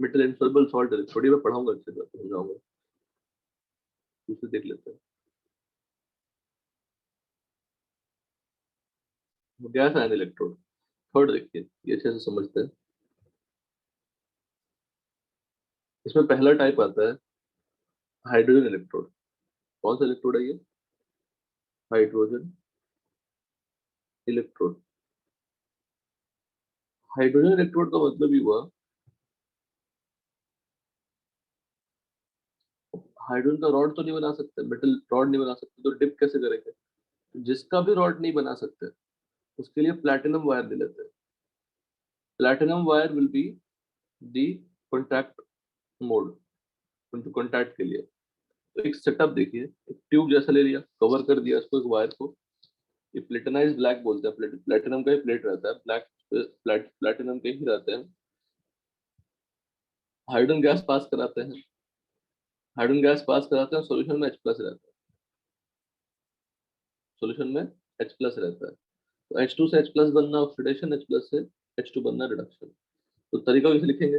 Metal insoluble salt electrode, मैं पढ़ाऊंगा अच्छे से, समझाऊंगा, उसे देख लेते हैं। गैस आयन इलेक्ट्रोड थर्ड देखिए, ये अच्छे से समझते हैं। इसमें पहला टाइप आता है हाइड्रोजन इलेक्ट्रोड। कौन सा इलेक्ट्रोड है ये? Hydrogen electrode. हाइड्रोजन इलेक्ट्रोड का मतलब ही हुआ, हाइड्रोजन का रॉड तो नहीं बना सकते, मेटल रॉड नहीं बना सकते, तो डिप कैसे करेंगे? जिसका भी रॉड नहीं बना सकते उसके लिए प्लैटिनम वायर दे लेते हैं। Platinum wire will be the contact mode, उनको कॉन्टैक्ट के लिए। तो एक सेटअप देखिए, एक ट्यूब जैसा ले लिया, कवर कर दिया उसको एक वायर को, ये प्लेटिनाइज ब्लैक बोलते हैं, प्लेटिनम का ही प्लेट रहता है, ब्लैक प्लेटिनम के ही रहते हैं। हाइड्रोजन गैस पास कराते हैं, हाइड्रोजन गैस पास कराते हैं, सॉल्यूशन में H प्लस रहता है, सॉल्यूशन में H प्लस रहता है। तो H2 से H प्लस बनना ऑक्सीडेशन, H प्लस से H2 बनना रिडक्शन। तो तरीका कैसे लिखेंगे?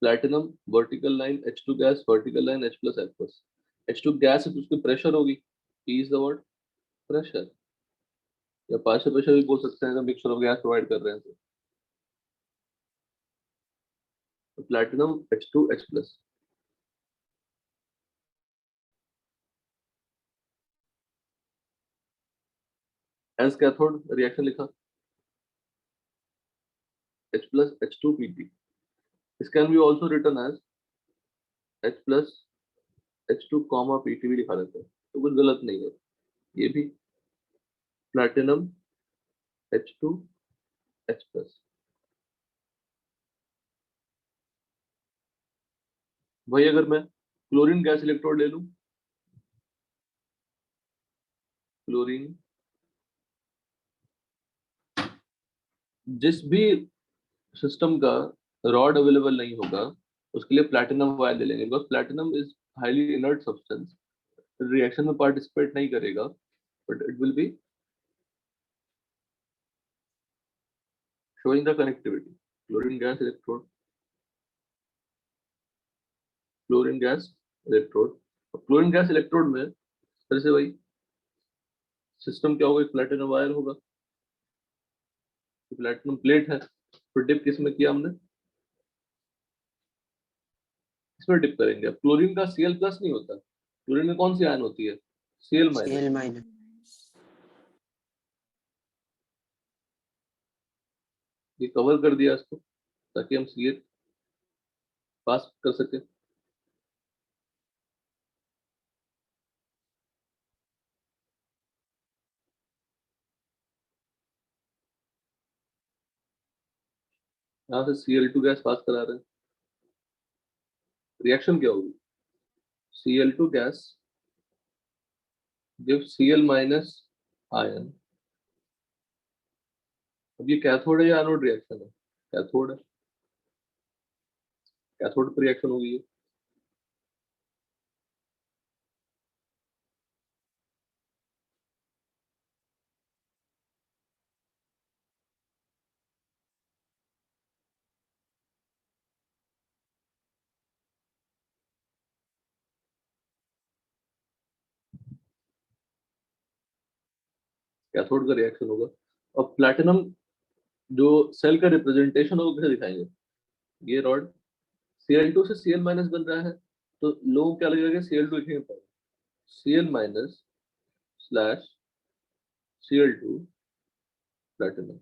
Platinum vertical line, H2 gas vertical line, H plus H plus. H2 gas है तो उसकी प्रेशर होगी, P is the word pressure, या पार्शियल प्रेशर भी बोल सकते हैं, मिक्सचर ऑफ गैस प्रोवाइड कर रहे हैं तो platinum H2 H plus. As cathode reaction लिखा, H plus H2 Pp. This can be also written as H plus H2 comma Pt भी लिखा रहता है, तो कुछ गलत नहीं है। ये भी प्लैटिनम H2 H प्लस। वही अगर मैं क्लोरीन गैस इलेक्ट्रोड ले लूं, क्लोरीन, जिस भी सिस्टम का रॉड अवेलेबल नहीं होगा उसके लिए प्लैटिनम वायर ले लेंगे, because platinum is highly inert substance, reaction में पार्टिसिपेट नहीं करेगा, but it will be showing the connectivity। Chlorine gas electrode, chlorine gas electrode. Chlorine gas electrode में फिर से वही सिस्टम क्या होगा, एक प्लैटिनम वायर होगा, प्लैटिनम प्लेट है, फिर डिप किस में किया हमने, इसमें डिप करेंगे। अब क्लोरीन का Cl प्लस नहीं होता, क्लोरीन में कौन सी आयन होती है? Cl minus. ये कवर कर दिया इसको ताकि हम Cl पास कर सके। यहाँ से Cl2 गैस पास करा रहे हैं, रिएक्शन क्या होगी? Cl2 gas give Cl minus ion. अब ये कैथोड है या एनोड रिएक्शन है? कैथोड है, कैथोड पर रिएक्शन होगी ये। कैथोड का रिएक्शन होगा। और प्लैटिनम जो सेल का रिप्रेजेंटेशन होगा कैसे दिखाएंगे? ये रॉड Cl2 से Cl माइनस बन रहा है, तो लोग क्या लगेगा, Cl2 लिखेंगे पहले, Cl minus slash Cl2 platinum.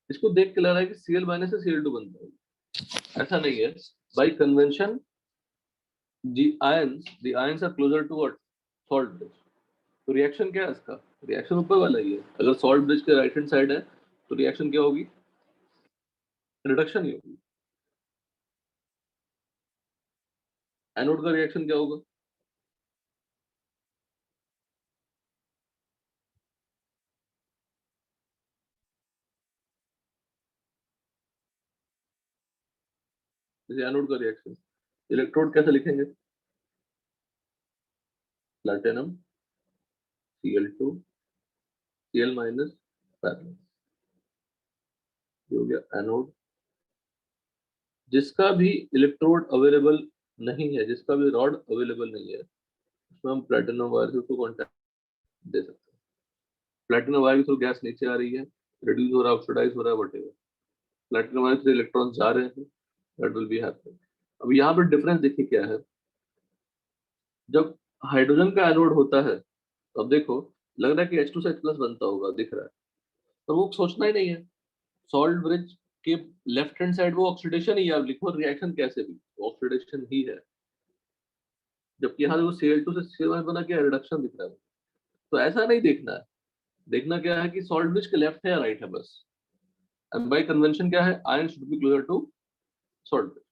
इसको देख के लग रहा है कि Cl माइनस से Cl2 बनता है, ऐसा नहीं है। Bye convention the ions are closer to what? Salt bridge। तो रिएक्शन क्या है इसका? रिएक्शन ऊपर वाला ही है, अगर सॉल्ट ब्रिज के राइट हैंड साइड है तो रिएक्शन क्या होगी? रिडक्शन ही होगी। एनोड का रिएक्शन क्या होगा? जैसे एनोड का रिएक्शन, इलेक्ट्रोड कैसे लिखेंगे? Platinum Cl2 Cl minus parallel, ये हो गया एनोड। जिसका भी इलेक्ट्रोड अवेलेबल नहीं है, जिसका भी रॉड अवेलेबल नहीं है, उसमें हम प्लेटिनम वायर से उसको कॉन्टैक्ट दे सकते हैं। प्लेटिनम वायर के थ्रू गैस नीचे आ रही है, रिड्यूस हो रहा है, ऑक्सीडाइज हो रहा है, वटेवर, प्लेटिनम वायर से इलेक्ट्रॉन जा रहे हैं, दैट विल बी हैपनिंग। अब यहाँ पे डिफरेंस देखिए क्या है। जब हाइड्रोजन का एनोड होता है तो अब देखो, लग रहा है कि H2 से H+ बनता होगा, दिख रहा है, पर वो सोचना ही नहीं है। सॉल्ट ब्रिज के लेफ्ट हैंड साइड वो ऑक्सीडेशन ही है, अब लिखो रिएक्शन कैसे भी, ऑक्सीडेशन ही है। जबकि यहाँ देखो Cl2 से Cl बना, क्या रिडक्शन दिख रहा है। तो ऐसा नहीं देखना है, देखना क्या है कि सॉल्ट ब्रिज के लेफ्ट है या राइट है बस। एंड बाय कन्वेंशन क्या है, ion should be closer to salt bridge.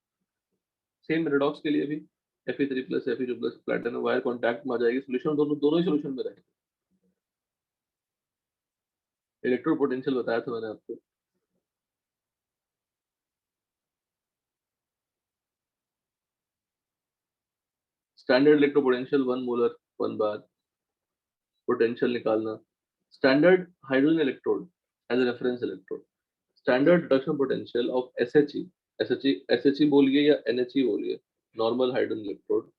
Same redox के लिए भी Fe3+ Fe2+ platinum wire contact में आ जाएगी, सोल्यूशन दोनों दोनों ही सोल्यूशन में रहेंगे। इलेक्ट्रो पोटेंशियल बताया था मैंने आपको। Standard electro potential 1 molar 1 bar potential निकालना। Standard hydrogen electrode as a reference electrode. Standard reduction potential of SHE, SHE बोलिए या NHE बोलिए, नॉर्मल हाइड्रोजन इलेक्ट्रोड।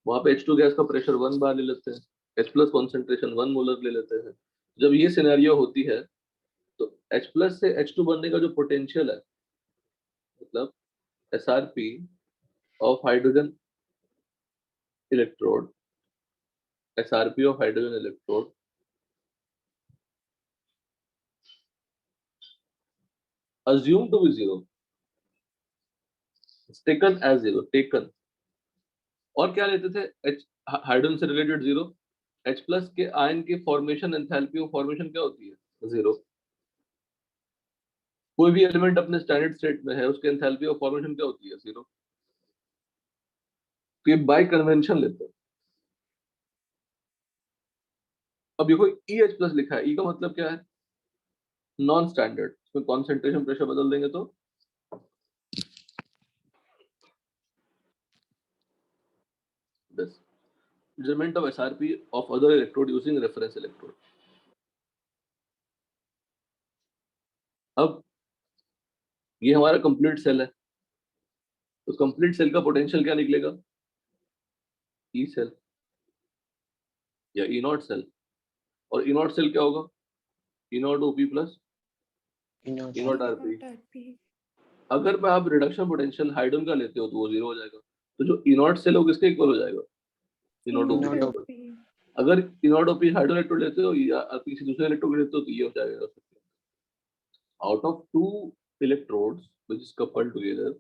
वहां पे H2 गैस का प्रेशर 1 बार ले लेते हैं, H+ कॉन्सेंट्रेशन 1 मोलर ले लेते हैं। जब ये सिनेरियो होती है तो H+ से H2 बनने का जो पोटेंशियल है, मतलब SRP of hydrogen electrode, SRP of hydrogen electrode assumed to be zero, taken as zero, taken। और क्या लेते थे, H हाइड्रोजन से रिलेटेड जीरो, H+ के आयन की फॉर्मेशन एंथैल्पी ऑफ फॉर्मेशन क्या होती है, जीरो। कोई भी एलिमेंट अपने स्टैंडर्ड स्टेट में है, उसके एंथैल्पी ऑफ फॉर्मेशन क्या होती है, जीरो। तो ये बाय कन्वेंशन लेते हैं। अब देखो EH+ लिखा है, E का मतलब क्या है, नॉन स्टैंडर्ड। इसमें कॉन्सेंट्रेशन प्रेशर बदल देंगे तो बस measurement of SRP of other electrode using reference electrode। अब ये हमारा कंप्लीट सेल है, तो कंप्लीट सेल का पोटेंशियल क्या निकलेगा, ई सेल या ई नॉट सेल। और ई नॉट सेल क्या होगा, E naught OP plus E naught RP. अगर मैं आप रिडक्शन पोटेंशियल हाइड्रोजन का लेते हो तो वो जीरो हो जाएगा। तो जो ई नॉट सेल होगा किसके इक्वल हो जाएगा, ई नॉट ओपी के इक्वल। अगर ई नॉट ओपी हाइड्रोजन इलेक्ट्रोड लेते हो या आप किसी दूसरे इलेक्ट्रोड लेते हो तो ये हो जाएगा। Out of two electrodes which is coupled together,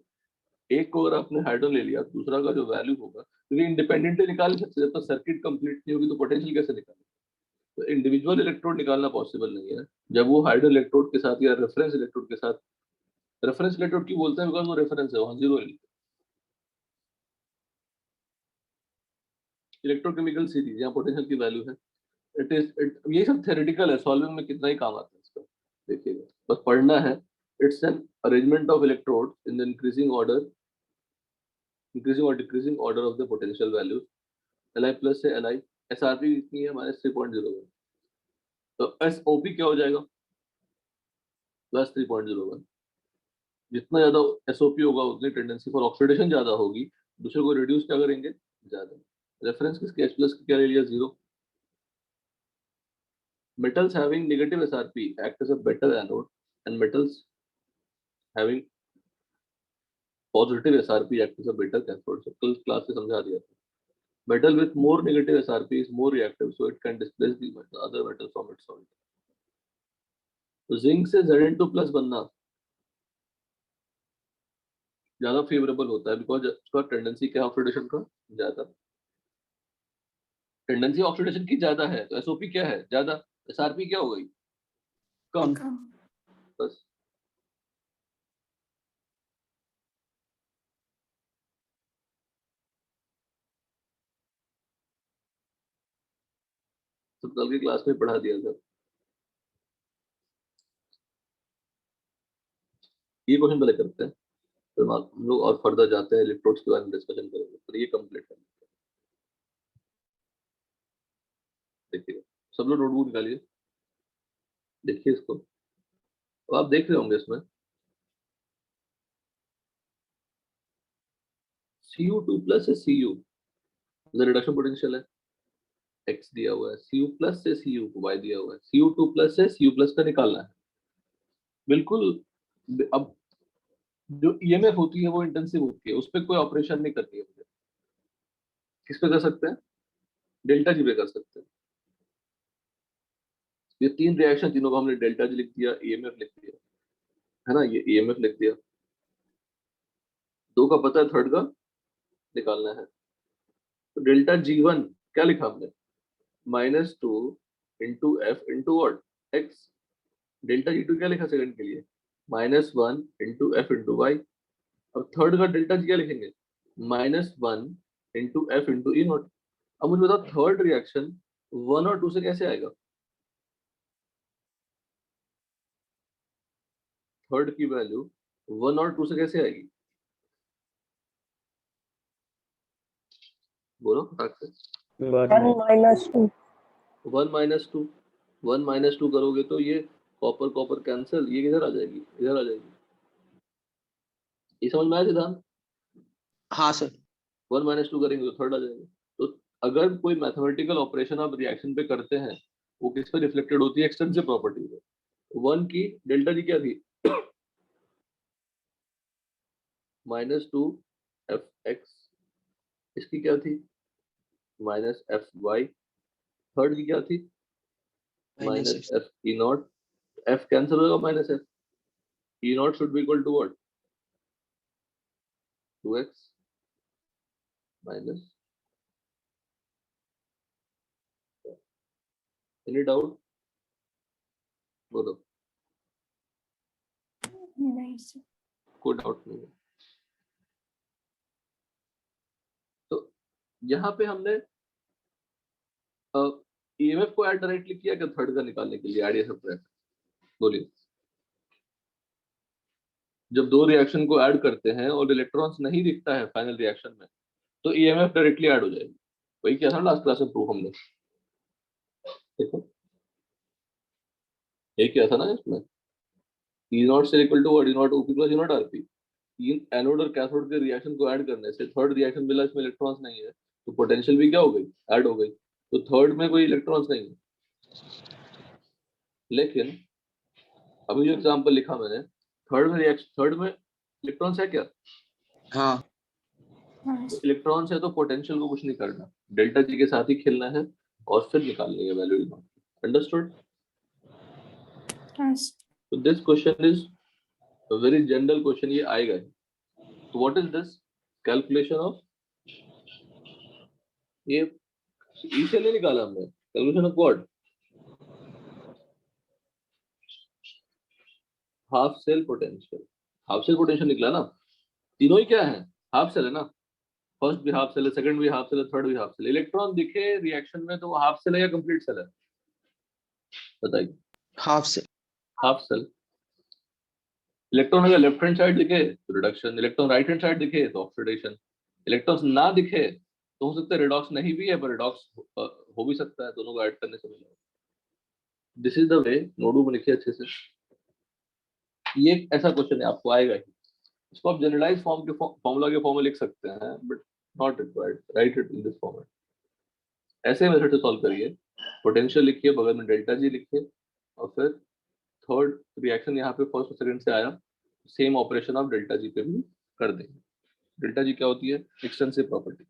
एक को अगर आपने हाइड्रोजन ले लिया, दूसरा का जो वैल्यू होगा, क्योंकि इंडिपेंडेंटली निकाल नहीं सकते, जब तक सर्किट कंप्लीट नहीं होगी तो पोटेंशियल कैसे निकालेंगे। तो इंडिविजुअल इलेक्ट्रोड निकालना पॉसिबल नहीं है। जब वो हाइड्रोजन इलेक्ट्रोड के साथ या रेफरेंस इलेक्ट्रोड के साथ, रेफरेंस इलेक्ट्रोड क्यों बोलते हैं, बिकॉज वो रेफरेंस है, वहां जीरो इलेक्ट्रोकेमिकल सीरीज यहाँ पोटेंशियल की वैल्यू है। ये सब थ्योरेटिकल है, सॉल्विंग में कितना ही काम आता है इसका, देखिएगा बस पढ़ना है। It's an arrangement of electrode in the increasing और decreasing order of the potential value. Li+ से Li, SRP कितनी है, -3.01। तो SOP क्या हो जाएगा, +3.01। जितना ज्यादा SOP होगा उतनी टेंडेंसी फॉर ऑक्सीडेशन ज्यादा होगी, दूसरे को रिड्यूस क्या करेंगे, ज्यादा। रेफरेंस किसके, H+ की क्या ले लिया, zero. Metals having negative SRP act as a better anode, and metals having positive SRP act as a better cathode। So कल क्लास में समझा दिया था। Metal with more negative SRP is more reactive, so it can displace the other metal from its orbit। तो zinc से Zn2+ बनना ज्यादा favourable होता है, बिकॉज उसका टेंडेंसी क्या ऑक्सीडेशन का, ज्यादा टेंडेंसी ऑक्सीडेशन की ज्यादा है, तो SOP क्या है, ज्यादा, SRP क्या हो गई, कम। बस सब कल की क्लास में पढ़ा दिया था। ये क्वेश्चन पहले करते हैं, फिर हम लोग और फर्दर जाते हैं, इलेक्ट्रोड्स के बारे में डिस्कशन करेंगे, फिर ये कंप्लीट करेंगे। देखिए सब लोग नोटबुक निकालिए, देखिए इसको, तो आप देख रहे होंगे इसमें Cu2 प्लस से Cu रिडक्शन पोटेंशियल है, x दिया हुआ है, Cu प्लस से Cu को y दिया हुआ है, Cu2 प्लस से Cu प्लस का निकालना है। बिल्कुल। अब जो ईएमएफ होती है वो इंटेंसिव होती है, उस पर कोई ऑपरेशन नहीं करनी है मुझे। किस पे कर सकते हैं? डेल्टा जी पे कर सकते हैं। ये तीन रिएक्शन, तीनों को हमने डेल्टा जी लिख दिया, ईएमएफ लिख दिया, है ना, ये ईएमएफ लिख दिया। दो का पता है, थर्ड का निकालना है। तो डेल्टा जी1 क्या लिखा हमने? -2 into F into what, x. Delta G2 क्या लिखा सेकंड के लिए? -1 इंटू एफ इंटू वाई। अब थर्ड का डेल्टा जी क्या लिखेंगे? -1 into F into E not. अब मुझे बताओ थर्ड रिएक्शन 1 और 2 से कैसे आएगा? थर्ड की वैल्यू 1 और 2 से कैसे आएगी? बोलो फटाक से। 1 - 2। 1 - 2, 1 - 2 करोगे तो ये कॉपर कॉपर कैंसिल, ये किधर आ जाएगी? इधर आ जाएगी। ये समझ में आया सिद्धांत? हाँ सर। 1 - 2 करेंगे तो थर्ड आ जाएगा। तो अगर कोई मैथमेटिकल ऑपरेशन आप रिएक्शन पे करते हैं, वो किस पे रिफ्लेक्टेड होती है? एक्सटेंसिव प्रॉपर्टी पे। 1 की डेल्टा जी क्या थी? -2 एफ एक्स। इसकी क्या थी? -F Y. थर्ड की क्या थी? -f। -F E naught. F cancel होगा, -F E naught should be equal to what? 2x minus. Any doubt? बोलो। नहीं सर। कोई डाउट नहीं है। तो यहाँ पे हमने ईएमएफ को ऐड डायरेक्टली किया क्या थर्ड का निकालने के लिए? आइडिया सब, बोलिए। जब दो रिएक्शन को ऐड करते हैं और इलेक्ट्रॉन्स नहीं दिखता है फाइनल रिएक्शन में, तो ईएमएफ डायरेक्टली ऐड हो जाएगी। वही क्या था लास्ट क्लास में प्रूफ हमने, देखो ये क्या था ना इसमें, ई नॉट से equal to what? E naught OP plus E naught RP. तीन एनोड और कैथोड के रिएक्शन को ऐड करने से थर्ड रिएक्शन मिला, इसमें इलेक्ट्रॉन्स नहीं है, तो पोटेंशियल भी क्या हो गई? ऐड हो गई। तो थर्ड में कोई इलेक्ट्रॉन्स नहीं है। लेकिन अभी जो एग्जांपल लिखा मैंने, थर्ड में रिएक्शन, थर्ड में इलेक्ट्रॉन्स है क्या? हाँ। हाँ तो इलेक्ट्रॉन्स है तो पोटेंशियल को कुछ नहीं करना, डेल्टा जी के साथ ही खेलना है और फिर निकालनी है वैल्यू। अंडरस्टूड? हाँ। तो this question is very general question, ये आएगा ही। तो what is this? Calculation of, ये ई से नहीं निकाला हमने, calculation of what? Half cell potential. Half cell potential निकला ना। तीनों ही क्या है? हाफ सेल है ना। फर्स्ट भी हाफ सेल है, सेकंड भी हाफ सेल है, थर्ड भी हाफ सेल है। इलेक्ट्रॉन दिखे रिएक्शन में तो वो हाफ सेल है या कंप्लीट सेल है? बताइए। हाफ से। Half cell. इलेक्ट्रॉन अगर लेफ्ट हैंड साइड दिखे तो reduction, electron right hand side दिखे तो ऑक्सीडेशन। इलेक्ट्रॉन्स ना दिखे तो हो सकता है रिडॉक्स नहीं भी है, पर रिडॉक्स हो भी सकता है, दोनों को ऐड करने से मिलेगा। This is the way. Notebook में लिखिए अच्छे से। ये एक ऐसा क्वेश्चन है, आपको आएगा ही। इसको आप जनरलाइज फॉर्म के फॉर्मूला के फॉर्म में लिख सकते हैं, but not required right it in this format. ऐसे मेथड से सॉल्व करिए। पोटेंशियल लिखिए, बगल में डेल्टा जी लिखिए, और फिर थर्ड रिएक्शन यहाँ पे फर्स्ट और सेकंड से आया, सेम ऑपरेशन आप डेल्टा जी पे भी कर देंगे। डेल्टा जी क्या होती है? Extensive property.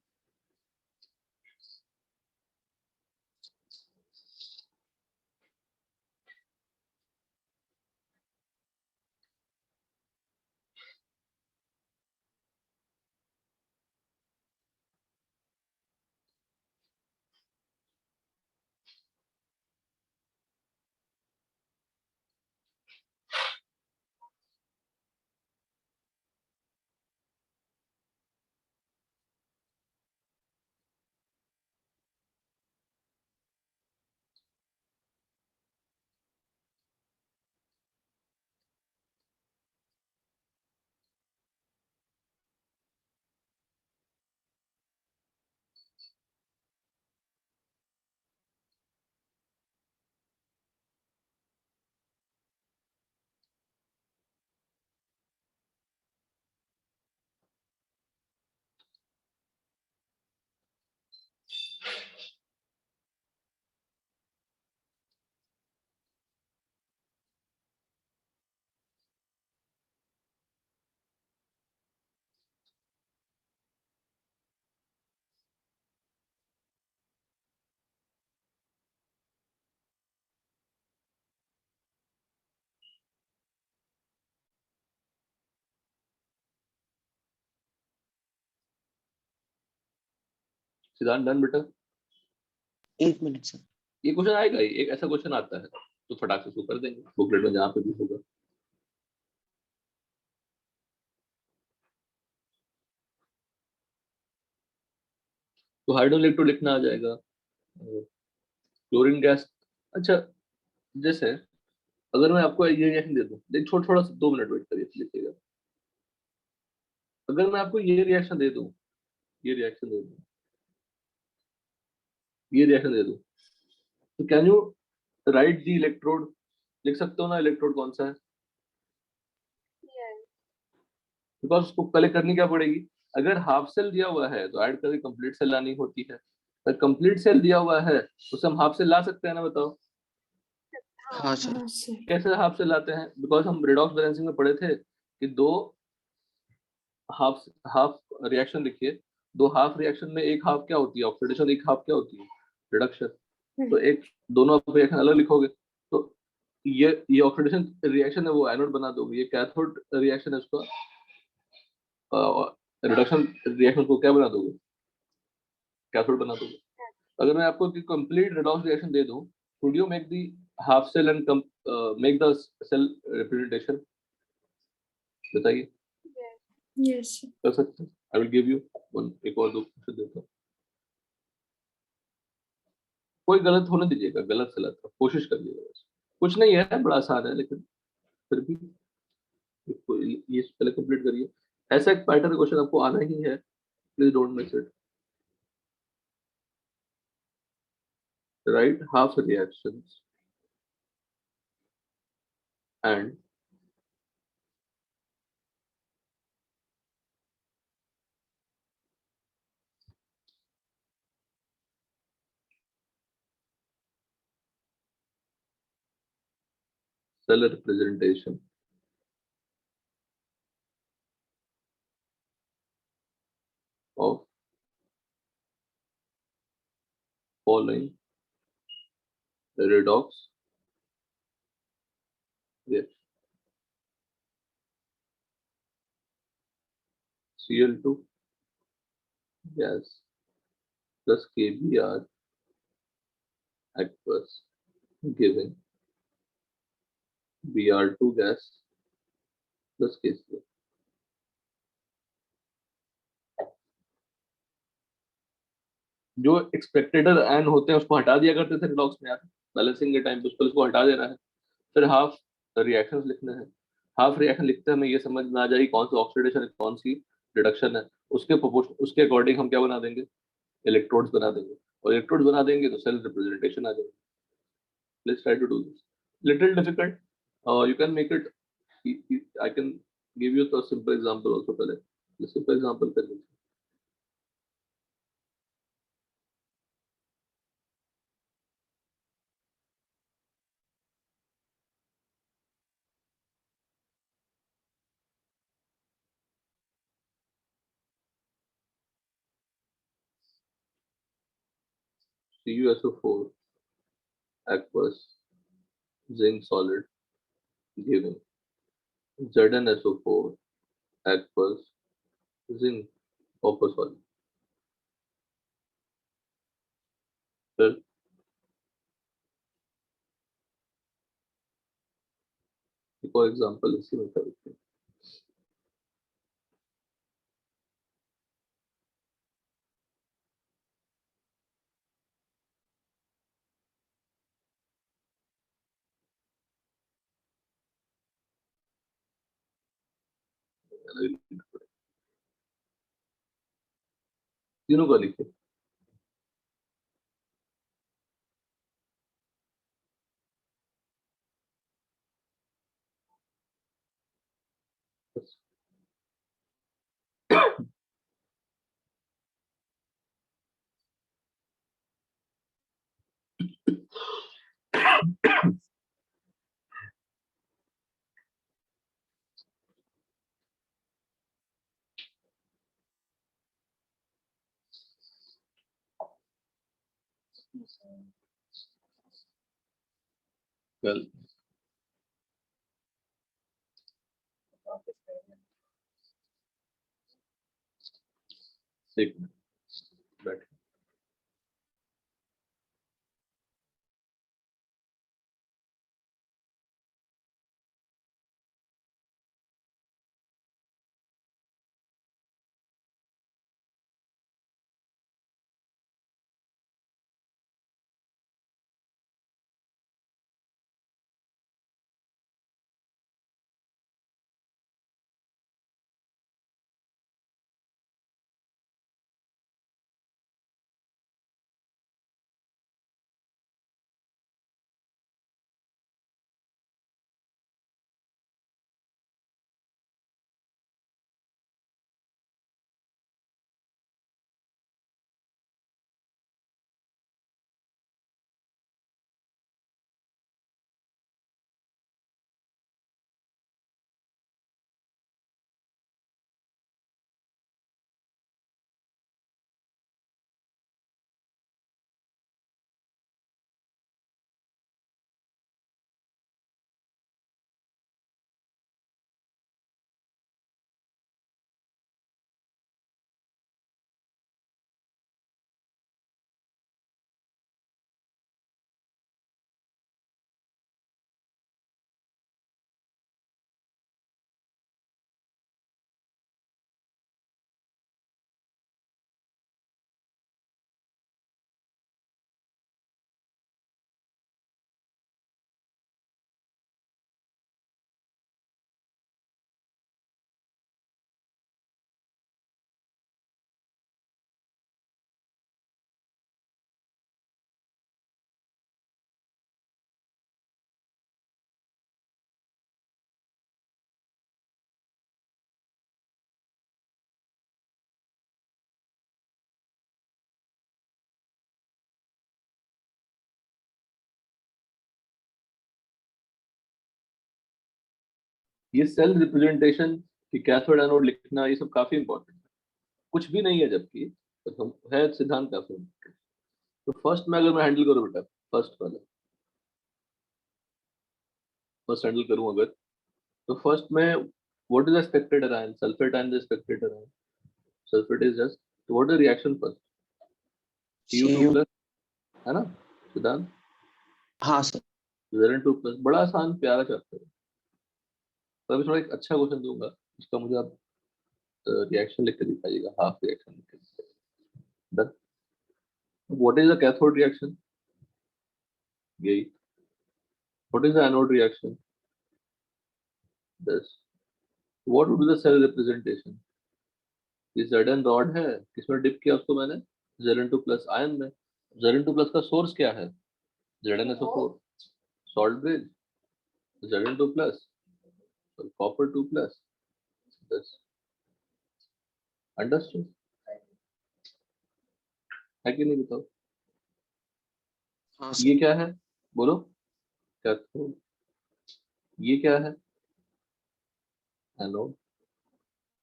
सिद्धांत डन बेटा? एक मिनट सर। ये क्वेश्चन आएगा ही, एक ऐसा क्वेश्चन आता है तो फटाक से उसको कर देंगे बुकलेट में जहाँ पे भी होगा। तो हाइड्रोजन इलेक्ट्रोड लिखना आ जाएगा। क्लोरीन गैस, अच्छा जैसे अगर मैं आपको ये रिएक्शन दे दूं, देख थोड़ा सा 2 मिनट वेट करिए लिखिएगा। अगर मैं आपको ये रिएक्शन दे दूं, ये रिएक्शन दे दूं, ये रिएक्शन दे दूं, तो can you right the electrode? लिख सकते हो ना इलेक्ट्रोड कौन सा है? बिकॉज उसको पहले करनी क्या पड़ेगी, अगर हाफ सेल दिया हुआ है तो ऐड करके कंप्लीट सेल लानी होती है, अगर कंप्लीट सेल दिया हुआ है तो उसे हम हाफ सेल ला सकते हैं ना, बताओ हाँ सर। हाँ सर। कैसे हाफ सेल लाते हैं? बिकॉज हम रिडॉक्स बैलेंसिंग में पढ़े थे कि दो हाफ हाफ रिएक्शन लिखिए, दो हाफ रिएक्शन में एक हाफ क्या होती है ऑक्सीडेशन, एक हाफ क्या होती है रिडक्शन। तो एक दोनों रिएक्शन अलग लिखोगे तो ये ऑक्सीडेशन रिएक्शन है वो एनोड बना दोगे, ये कैथोड रिएक्शन है उसका रिडक्शन रिएक्शन को क्या बना दोगे, कैथोड बना दोगे। अगर मैं आपको कंप्लीट रिडॉक्स रिएक्शन दे दूं, could you make the half cell and make the cell representation? बताइए, यस सर। कर सकते हैं? I will give you one, एक और दो क्वेश्चन देता हूँ, कोई गलत होने दीजिएगा, गलत सलत कोशिश करिएगा बस। कुछ नहीं है, बड़ा आसान है, लेकिन फिर भी ये पहले कंप्लीट करिए। ऐसा एक पैटर्न क्वेश्चन आपको आना ही है, please don't miss it. Right half reactions and cell representation of following redox reaction: Cl2 gas plus KBr aqueous giving Br2 gas plus KCl। जो एक्सपेक्टेड एन होते हैं उसको हटा दिया करते थे रिडॉक्स में यार, बैलेंसिंग के टाइम पे उसको हटा देना है, फिर हाफ रिएक्शंस लिखने हैं। हाफ रिएक्शन लिखते हैं, हमें ये समझ में आ जाएगी कौन सी ऑक्सीडेशन है कौन सी रिडक्शन है, उसके प्रोपोर्शन उसके अकॉर्डिंग हम क्या बना देंगे, इलेक्ट्रोड्स बना देंगे, और इलेक्ट्रोड्स बना देंगे तो सेल रिप्रेजेंटेशन आ जाएगी। Let's try to do this. Little difficult. You can make it. I can give you a simple example also. पहले the simple example कर लीजिए। CuSO4 aqueous zinc solid giving ZnSO4 aqueous zinc copper solid। फिर एक और example इसी में करते हैं। तीनों का लिखिए। कल एक मिनट बैठ ये सेल रिप्रेजेंटेशन कि कैथोड एनोड लिखना ये सब काफी इंपॉर्टेंट है, कुछ भी नहीं है जबकि तो हम है सिद्धांत काफी important। तो फर्स्ट में अगर मैं हैंडल करूँ बेटा, फर्स्ट हैंडल करूँ अगर, तो फर्स्ट में what is the spectator ion, sulphate ion is spectator ion, sulphate is just, तो what is reaction first, Cu2 plus, है ना सिद्धांत? हाँ सर। Zn2 प्लस, बड़ा आसान प्यारा चैप्टर है। तो अभी थोड़ा एक अच्छा क्वेश्चन दूंगा, इसका मुझे आप रिएक्शन लिख के दिखाइएगा, हाफ रिएक्शन लिख के दिखाइएगा। Done. What is the cathode reaction, यही। What is the anode reaction, this. What would be the cell representation, ये Zn रॉड है, किसमें डिप किया उसको मैंने, Zn2 प्लस आयन में। Zn2 प्लस का सोर्स क्या है, ZnSO4, salt bridge, Zn2 plus copper 2 plus, this. Understood है कि नहीं बताओ? हाँ ये सर। क्या है बोलो, कैथोड, ये क्या है, एनोड,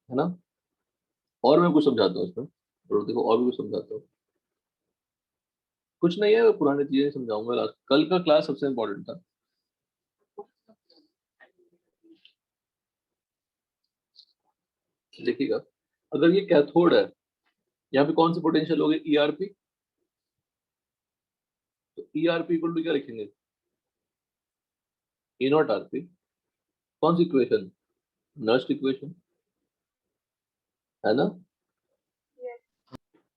है ना? और मैं कुछ समझाता हूँ इसमें, और देखो और भी कुछ समझाता हूँ। कुछ नहीं है, मैं पुरानी चीजें समझाऊंगा लास्ट, कल का क्लास सबसे इंपॉर्टेंट था। देखिएगा, अगर ये कैथोड है, यहाँ पे कौन सी पोटेंशियल होगी, ईआरपी। तो ईआरपी इक्वल टू क्या लिखेंगे, ई नॉट आरपी। कौन सी इक्वेशन, नर्स्ट इक्वेशन, है ना?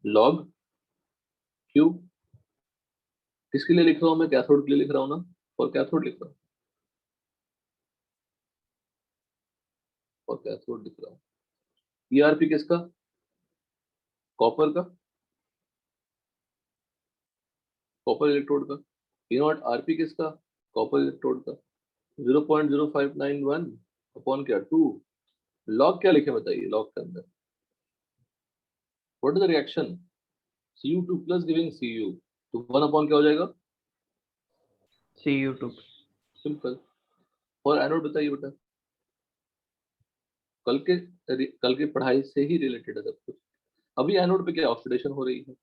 लॉग क्यू, किसके लिए लिख रहा हूँ मैं, कैथोड के लिए लिख रहा हूँ ना, और कैथोड लिख रहा हूँ, और कैथोड लिख रहा हूँ। ईआरपी किसका, कॉपर का, कॉपर इलेक्ट्रोड का। ई नॉट आरपी किसका, कॉपर इलेक्ट्रोड का। 0.0591 अपॉन क्या, 2। लॉग क्या लिखे बताइए, लॉग के अंदर what is the reaction, Cu2 plus giving Cu, तो 1 अपॉन क्या हो जाएगा, Cu2। सिंपल। और एनोड बताइए बेटा, कल के पढ़ाई से ही रिलेटेड है सब कुछ। अभी एनोड पे क्या ऑक्सीडेशन हो रही है,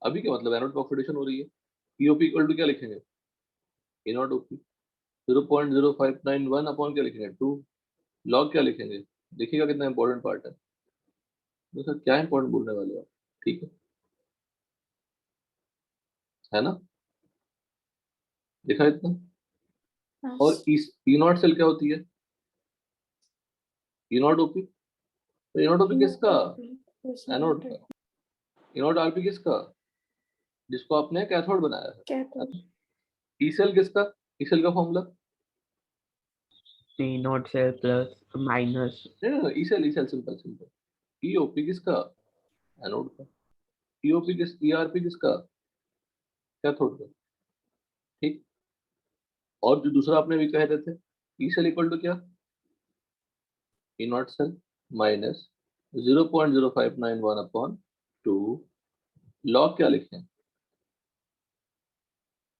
अभी क्या मतलब एनोड पे ऑक्सीडेशन हो रही है, EOP इक्वल टू क्या लिखेंगे, ए नॉट OP। 0.0591 अपॉन क्या लिखेंगे, 2। लॉग क्या लिखेंगे, देखिएगा कितना इंपॉर्टेंट पार्ट है। तो सर क्या इंपॉर्टेंट बोलने वाले हो आप, ठीक है ना, देखा इतना। और ई नॉट सेल क्या होती है, ई नॉट OP। तो ई नॉट OP किसका, एनोड का। ई नॉट RP किसका, जिसको आपने कैथोड बनाया है। कैथोड। ई सेल किसका, ई सेल का formula, C naught cell plus minus. E cell simple simple. EOP किसका, एनोड का। EOP किस, ERP किसका, कैथोड का, ठीक। और जो दूसरा आपने भी कह रहे थे, ई सेल इक्वल टू क्या, E naught cell minus 0.0591 upon 2। Log क्या लिखें,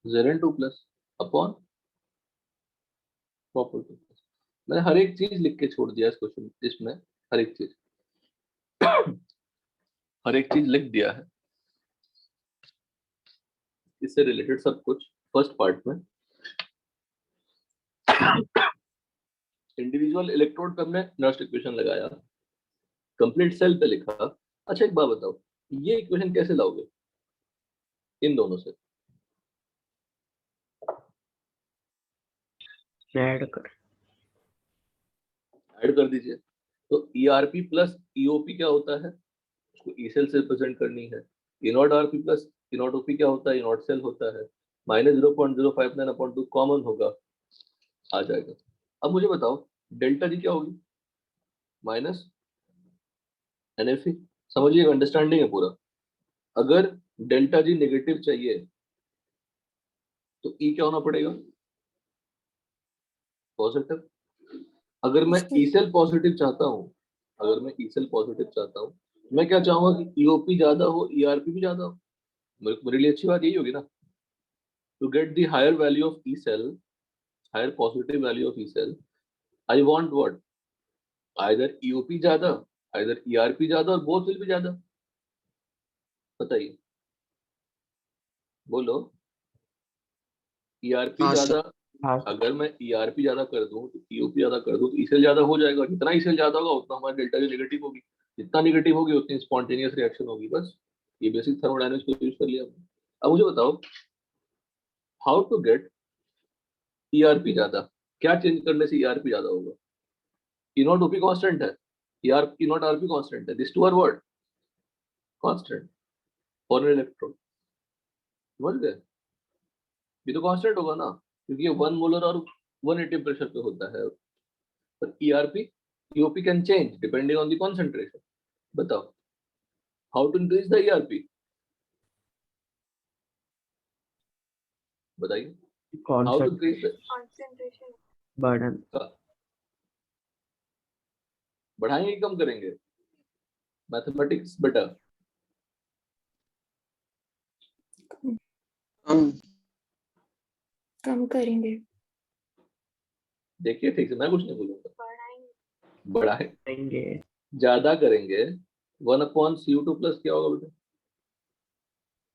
Zn2 plus upon copper 2 plus. मैंने हर एक चीज लिख के छोड़ दिया इस क्वेश्चन, इसमें हर एक चीज हर एक चीज लिख दिया है, इससे रिलेटेड सब कुछ फर्स्ट पार्ट में। इंडिविजुअल इलेक्ट्रोड पे हमने नर्स्ट इक्वेशन लगाया, कंप्लीट सेल पे लिखा। अच्छा एक बात बताओ, ये इक्वेशन कैसे लाओगे इन दोनों से, ऐड कर। ऐड कर दीजिए। तो ERP प्लस EOP क्या होता है, उसको ई सेल से रिप्रेजेंट करनी है। E naught RP plus E naught OP क्या होता है, ई नॉट सेल होता है। माइनस 0.059 अपॉन 2 कॉमन होगा, आ जाएगा। अब मुझे बताओ डेल्टा जी क्या होगी, माइनस NFE। समझिएगा, अंडरस्टैंडिंग है पूरा। अगर डेल्टा जी नेगेटिव चाहिए तो E क्या होना पड़ेगा, पॉजिटिव। अगर मैं ई सेल पॉजिटिव चाहता हूँ, अगर मैं ई सेल पॉजिटिव चाहता हूँ, मैं क्या चाहूंगा कि EOP ज्यादा हो, ERP भी ज्यादा हो। मेरे लिए अच्छी बात यही होगी ना। To get the higher value of E cell, higher positive value of E cell, I want what? Either EOP ज्यादा, आइदर ईआरपी ज्यादा, और बोथ विल भी ज्यादा। बताइए, बोलो। ईआरपी हाँ सर। ज्यादा, हाँ अगर मैं ईआरपी ज्यादा कर दूं तो ईओपी ज्यादा कर दूं तो ईसेल ज्यादा हो जाएगा। जितना ईसेल ज्यादा होगा उतना हमारी डेल्टा जी नेगेटिव होगी, जितना नेगेटिव होगी उतनी स्पॉन्टेनियस रिएक्शन होगी। बस ये बेसिक थर्मोडायनेमिक्स को यूज कर लिया हमने। अब मुझे बताओ, हाउ टू गेट ईआरपी ज्यादा, क्या चेंज करने से ईआरपी ज्यादा होगा? ई नॉट ओपी कांस्टेंट है, ER E naught RP constant है, this two are what constant for an electron. समझ गए? ये तो कांस्टेंट होगा ना, क्योंकि ये 1 मोलर और 1 एटम प्रेशर पे होता है। पर ERP EOP can change depending on the concentration. बताओ, how to increase the ERP? बताइए, how to concept increase Concentration. बर्डन बढ़ाएंगे कि कम करेंगे? मैथमेटिक्स बेटा। हम कम करेंगे. देखिए ठीक से, मैं कुछ नहीं बोलूंगा। बढ़ाएंगे. बढ़ाए, देंगे। ज्यादा करेंगे। 1/cu2 प्लस क्या होगा बेटा?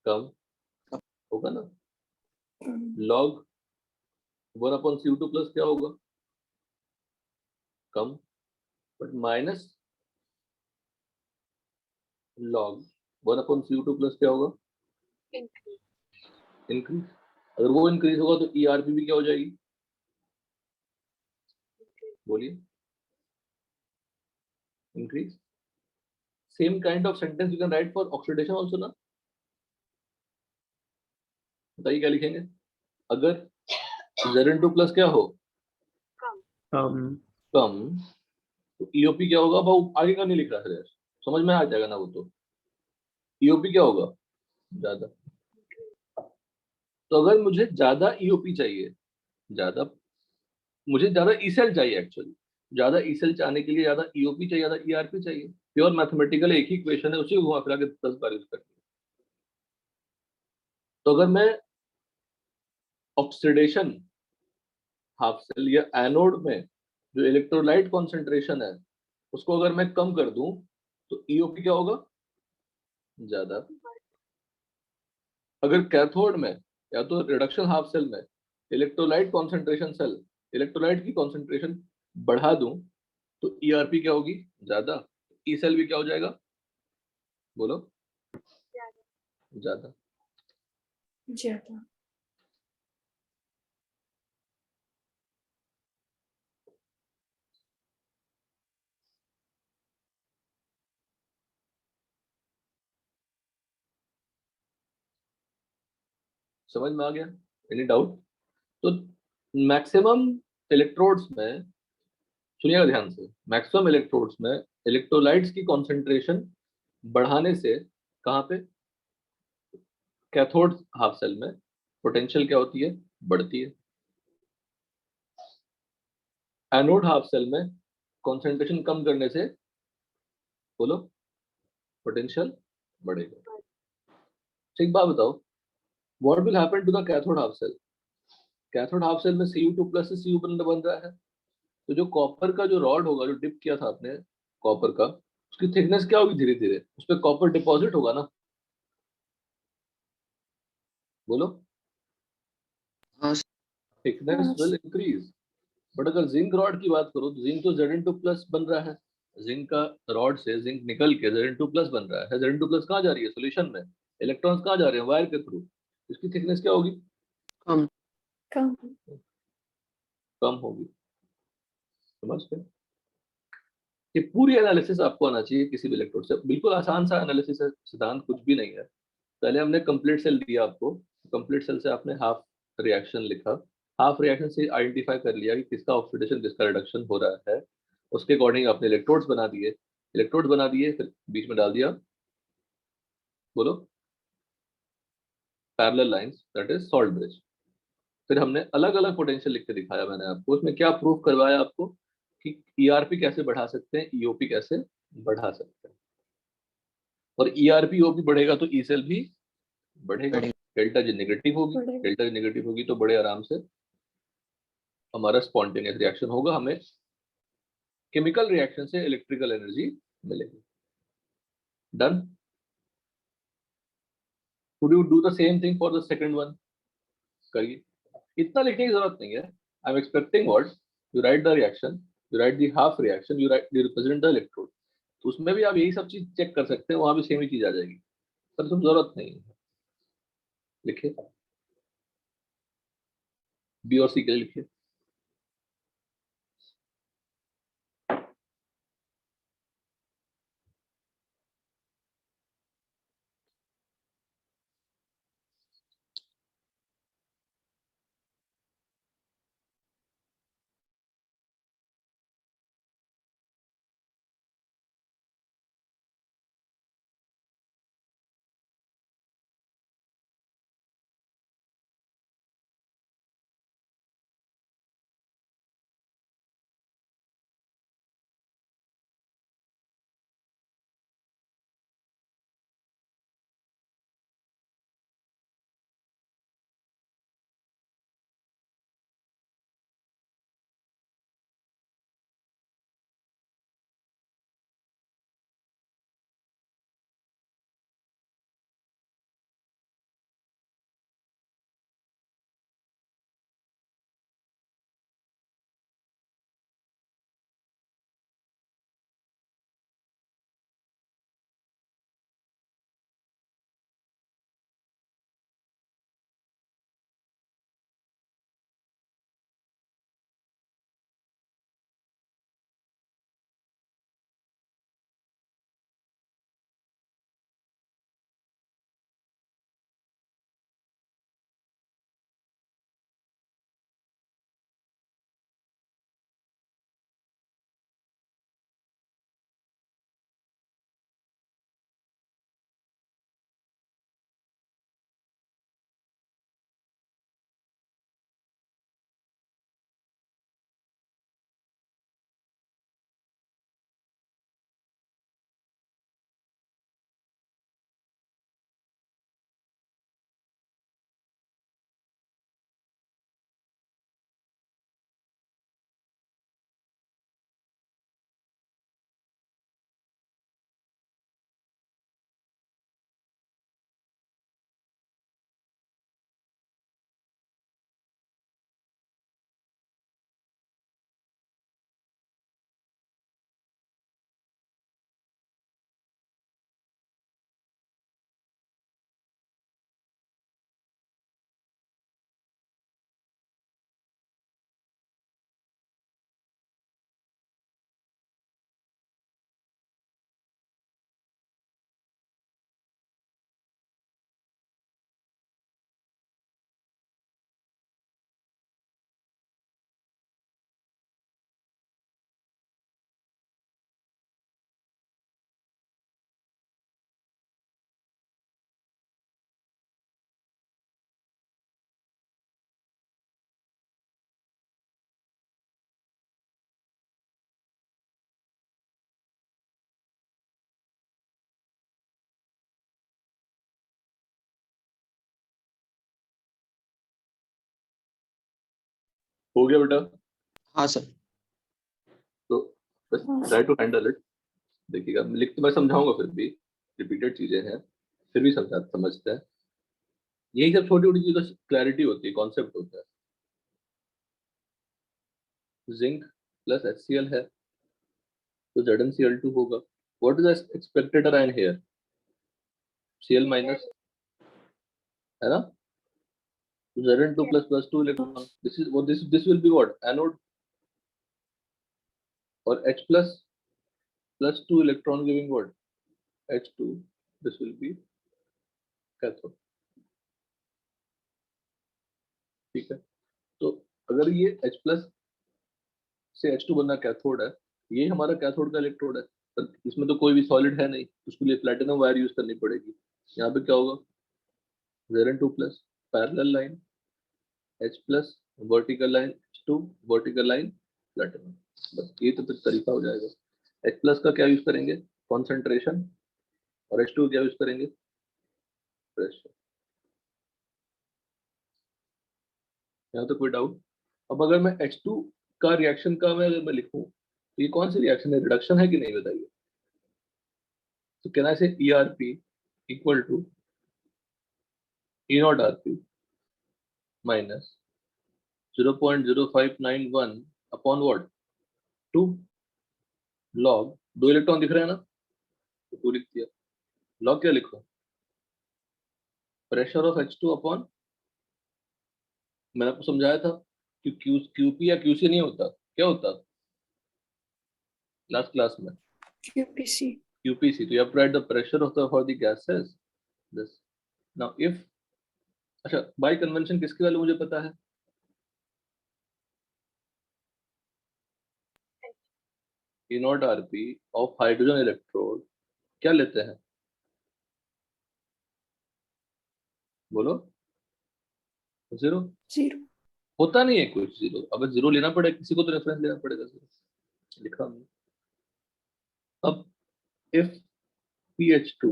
कम होगा ना। कम. लॉग 1/cu2 प्लस क्या होगा? कम। But minus log 1/cu2 plus क्या होगा? Increase. इंक्रीज। अगर वो इंक्रीज होगा तो ईआरपी भी क्या हो जाएगी? बोलिए, increase. Same kind of sentence you can write for oxidation also ना। बताइए क्या लिखेंगे? अगर Zn2 प्लस क्या हो? कम कम, तो ईओपी क्या होगा? भाव आगे का नहीं लिख रहा है, समझ में आ जाएगा ना वो तो। ईओपी क्या होगा? ज्यादा। तो अगर मुझे ज्यादा ईओपी चाहिए, ज्यादा, मुझे ज्यादा ईसेल चाहिए एक्चुअली, ज्यादा ईसेल चाहने के लिए ज्यादा ईओपी चाहिए, ज्यादा ईआरपी चाहिए। प्योर मैथमेटिकल एक ही इक्वेशन है, उसी को घुमा फिरा के 10 बार यूज करनी है। तो अगर मैं ऑक्सीडेशन हाफ सेल या एनोड में जो इलेक्ट्रोलाइट कॉन्सेंट्रेशन है उसको अगर मैं कम कर दूं तो ईओपी क्या होगा? ज्यादा। अगर कैथोड में या तो रिडक्शन हाफ सेल में इलेक्ट्रोलाइट कॉन्सेंट्रेशन सेल इलेक्ट्रोलाइट की कॉन्सेंट्रेशन बढ़ा दूं तो ईआरपी क्या होगी? ज्यादा। ई सेल भी क्या हो जाएगा? बोलो, ज्यादा। ज्यादा. समझ में आ गया? Any doubt? तो मैक्सिमम इलेक्ट्रोड्स में, सुनिएगा ध्यान से, मैक्सिमम इलेक्ट्रोड्स में इलेक्ट्रोलाइट्स की कॉन्सेंट्रेशन बढ़ाने से कहाँ पे? कैथोड हाफ सेल में पोटेंशियल क्या होती है? बढ़ती है। एनोड हाफ सेल में कॉन्सेंट्रेशन कम करने से, बोलो, पोटेंशियल बढ़ेगा। ठीक, बात बताओ, what will happen to the cathode half cell? Cathode half cell में Cu2 प्लस से Cu बन रहा है। तो जो कॉपर का जो रॉड होगा, जो डिप किया था आपने कॉपर का, उसकी थिकनेस क्या होगी? धीरे धीरे उस पर कॉपर डिपॉजिट होगा ना। बोलो, हाँ sir. Thickness will increase. But अगर जिंक रॉड की बात करो तो जिंक तो Zn2 प्लस बन रहा है। जिंक का रॉड से जिंक निकल के Zn2 प्लस बन रहा है। Zn2 प्लस कहाँ जा रही है? सोल्यूशन में। इलेक्ट्रॉन्स कहाँ जा रहे हैं? वायर के थ्रू। इसकी थिकनेस क्या होगी? हम कम. कम होगी। समझ गए? ये पूरी एनालिसिस आपको आना चाहिए किसी भी इलेक्ट्रोड से। बिल्कुल आसान सा एनालिसिस है, सिद्धांत कुछ भी नहीं है। पहले हमने कंप्लीट सेल दिया आपको, कंप्लीट सेल से आपने हाफ रिएक्शन लिखा, हाफ रिएक्शन से आइडेंटिफाई कर लिया कि किसका ऑक्सीडेशन किसका रिडक्शन हो रहा है। उसके अकॉर्डिंग आपने इलेक्ट्रोड्स बना दिए, इलेक्ट्रोड्स बना दिए, फिर बीच में डाल दिया, बोलो, parallel lines, that is salt bridge. फिर हमने अलग अलग पोटेंशियल लिख के दिखाया मैंने आपको। उसमें क्या प्रूफ करवाया आपको कि ईआरपी कैसे बढ़ा सकते हैं, ईओपी कैसे बढ़ा सकते हैं। और ईआरपी ईओपी बढ़ेगा तो ई सेल भी बढ़ेगा। बढ़ेगा। डेल्टा जी नेगेटिव होगी, बढ़ेगा. डेल्टा जी नेगेटिव होगी तो बड़े आराम से हमारा स्पॉन्टेनियस रिएक्शन होगा। हमें केमिकल रिएक्शन से इलेक्ट्रिकल एनर्जी मिलेगी। Done. Would you do the same thing for the second one? करिए, इतना लिखने की जरूरत नहीं है। I am expecting what you right the reaction, you right the half reaction, you right, you represent the electrode. तो उसमें भी आप यही सब चीज चेक कर सकते हैं, वहां भी सेम ही चीज आ जाएगी, पर तुम जरूरत नहीं है। लिखिए, बी और सी के लिए लिखिए। हो गया बेटा? हाँ सर। तो बस ट्राई टू हैंडल इट। देखिएगा, लिख तो मैं समझाऊंगा, फिर भी रिपीटेड चीजें हैं, फिर भी समझते हैं। यही सब छोटी छोटी चीजों से क्लैरिटी होती है, कॉन्सेप्ट होता है। जिंक प्लस HCl है तो ZnCl2 होगा। What is the expected ion here? Cl minus, है ना? Zn2 plus 2 electron. This is what this will be what? Anode. और H plus 2 electron giving what? H2. This will be cathode. ठीक है, तो अगर ये H plus से H2 बनना कैथोड है, ये हमारा कैथोड का इलेक्ट्रोड है, पर इसमें तो कोई भी सॉलिड है नहीं, उसके लिए प्लेटिनम वायर यूज करनी पड़ेगी। यहाँ पे क्या होगा? Zn2 plus parallel line, H plus vertical line, H2 vertical line, platinum. बस ये तो फिर तरीका हो जाएगा। H plus का क्या यूज करेंगे? कॉन्सेंट्रेशन। और H2 क्या यूज करेंगे? प्रेशर। यहाँ तो कोई डाउट? अब अगर मैं H2 का रिएक्शन का मैं लिखूं, तो ये कौन सी रिएक्शन है, रिडक्शन है कि नहीं बताइए। तो can I say ERP equal to E naught RP minus 0.0591 upon what 2 log, 2 electron दिख रहे हैं ना, तो 2 लिख दिया। लॉग क्या लिखो, प्रेशर ऑफ H2 अपॉन, मैंने आपको समझाया था कि QP या QC नहीं होता, क्या होता लास्ट क्लास में, QPC. QPC। तो you have to write the pressure of the for the gases this। now if, अच्छा बाय कन्वेंशन किसकी वैल्यू मुझे पता है, E naught RP of hydrogen electrode क्या लेते हैं, बोलो, 0। 0. होता नहीं है कुछ 0, अब 0 लेना पड़ेगा, किसी को तो रेफरेंस लेना पड़ेगा 0, लिखा हमने। अब if PH2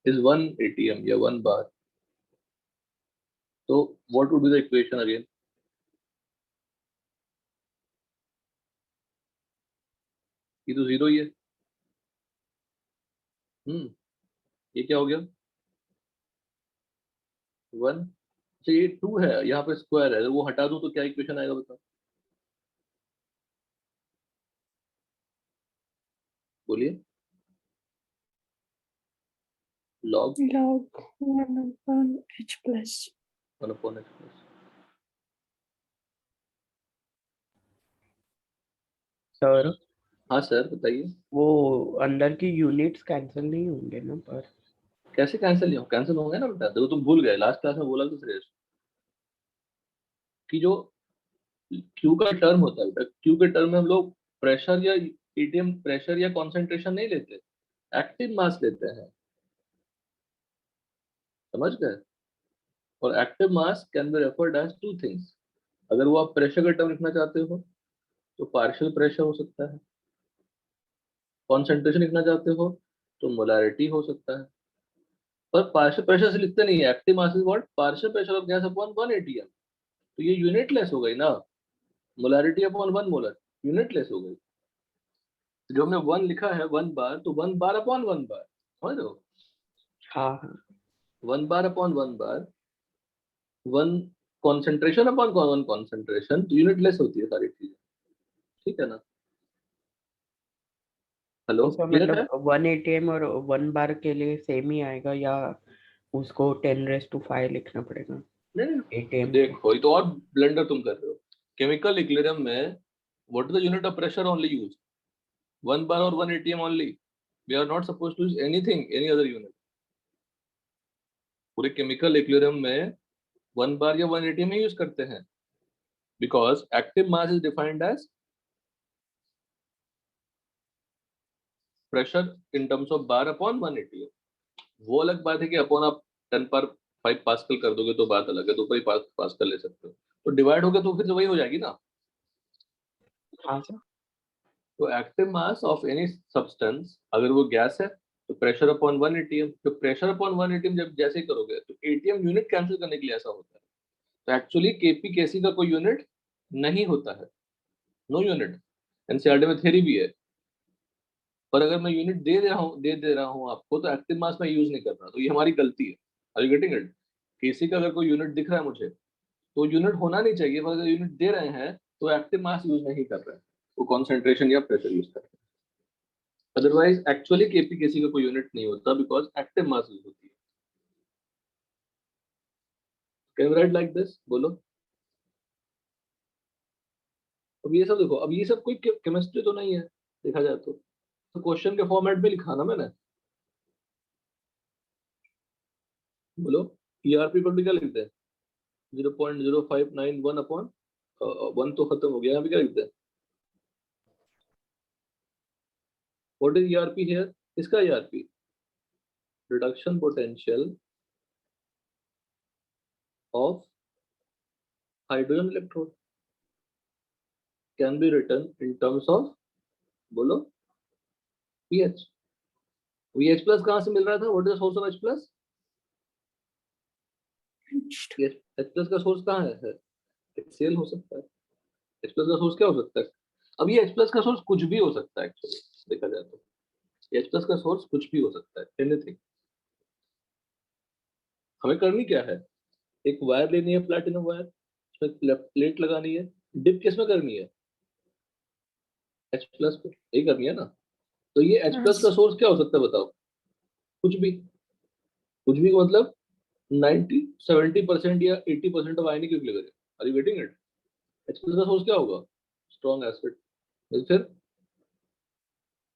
is 1 ATM या 1 बार, तो what would be the equation again, ये तो 0 ही है। ये क्या हो गया 1, अच्छा ये 2 है, यहाँ पे स्क्वायर है, वो हटा दूं तो क्या इक्वेशन आएगा बताओ, बोलिए, log Log 1 upon H plus. 1 upon H plus। Sir हाँ सर बताइए। वो अंदर की यूनिट्स कैंसिल नहीं होंगे ना पर? कैसे कैंसिल नहीं हो, कैंसिल होंगे ना बेटा, देखो तुम भूल गए लास्ट क्लास में बोला तो श्रेयस कि जो Q का टर्म होता है बेटा, Q के टर्म में हम लोग प्रेशर या ATM प्रेशर या कॉन्सेंट्रेशन नहीं लेते, एक्टिव मास लेते हैं, समझ गए। और active mass can be referred as two things, अगर वो आप प्रेशर का टर्म लिखना चाहते हो तो पार्शियल प्रेशर हो सकता है, कॉन्सेंट्रेशन लिखना चाहते हो तो मोलैरिटी हो सकता है, पर पार्शियल प्रेशर से लिखते नहीं है, active mass is what partial pressure of gas upon 1 ATM, तो ये यूनिटलेस हो गई ना, मोलैरिटी अपॉन 1 मोलर, यूनिटलेस हो गई। जो हमने 1 लिखा है 1 बार, तो 1 बार अपॉन 1 बार, समझ रहे हो, हाँ हाँ 1 बार अपॉन 1 बार, 1 कॉन्सेंट्रेशन अपॉन 1 कॉन्सेंट्रेशन, तो यूनिटलेस होती है सारी चीजें, ठीक है ना। हेलो तो सर क्लियर है। मतलब 1 ATM और 1 बार के लिए सेम ही आएगा या उसको 10⁵ लिखना पड़ेगा नहीं ATM को? देखो ये तो और ब्लेंडर तुम कर रहे हो, केमिकल इक्विलिब्रियम में what is the unit of pressure only use 1 bar और 1 ATM only, we are not suppose to use anything any other unit, पूरे केमिकल इक्विलिब्रियम में 1 बार या 1 ATM ही यूज करते हैं, because active mass is defined as pressure in terms of bar upon 1 ATM। वो अलग बात है कि अपॉन आप 10⁵ पास्कल कर दोगे तो बात अलग है, तो ऊपर ही पास्कल ले सकते हो, तो डिवाइड हो गया तो फिर से वही हो जाएगी ना। हाँ सर तो active mass of any substance अगर वो गैस है तो प्रेशर अपॉन 1 ATM, तो प्रेशर अपॉन 1 ATM जब जैसे ही करोगे तो ATM यूनिट कैंसिल करने के लिए ऐसा होता है, तो एक्चुअली KP KC का कोई यूनिट नहीं होता है, नो यूनिट, एनसीईआरटी में थ्योरी भी है, पर अगर मैं यूनिट दे रहा हूँ आपको तो एक्टिव मास में यूज नहीं कर रहा, तो ये हमारी गलती है। आर यू गेटिंग इट, केसी का अगर कोई यूनिट दिख रहा है मुझे तो यूनिट होना नहीं चाहिए, पर अगर यूनिट दे रहे हैं तो एक्टिव मास यूज नहीं कर रहे हैं, वो कॉन्सेंट्रेशन या प्रेशर यूज कर रहे हैं, अदरवाइज एक्चुअली केपी केसी का कोई यूनिट नहीं होता बिकॉज एक्टिव मास यूज होती है। कैन राइट लाइक दिस, बोलो। अब ये सब देखो, अब ये सब कोई केमिस्ट्री तो नहीं है देखा जाए तो क्वेश्चन के फॉर्मेट में लिखा ना मैंने, बोलो ईआरपी पर भी क्या लिखते हैं 0.0591 अपॉन 1 तो खत्म हो गया, यहाँ पे क्या लिखते हैं, व्हाट इज ईआरपी हियर, इसका ERP reduction potential of hydrogen electrode can be written in terms of, बोलो पीएच, पीएच प्लस कहाँ से मिल रहा था, what is the source of H plus, H plus का सोर्स कहाँ है HCl हो सकता है, एच प्लस का सोर्स क्या हो सकता है, अब ये H+ का सोर्स कुछ भी हो सकता है एक्चुअली, देखा जाए तो H+ का सोर्स कुछ भी हो सकता है, एनीथिंग। हमें करनी क्या है, एक वायर लेनी है, प्लैटिनम वायर, उसमें प्लेट लगानी है, डिप किस में करनी है, H+ पे, यही करनी है ना। तो ये H+ हाँ का सोर्स क्या हो सकता है बताओ, कुछ भी। कुछ भी का मतलब 90-70% या 80% ऑफ आयनिक न्यूक्लियर है। Are you getting it? H+ का सोर्स क्या होगा, स्ट्रॉन्ग एसिड, फिर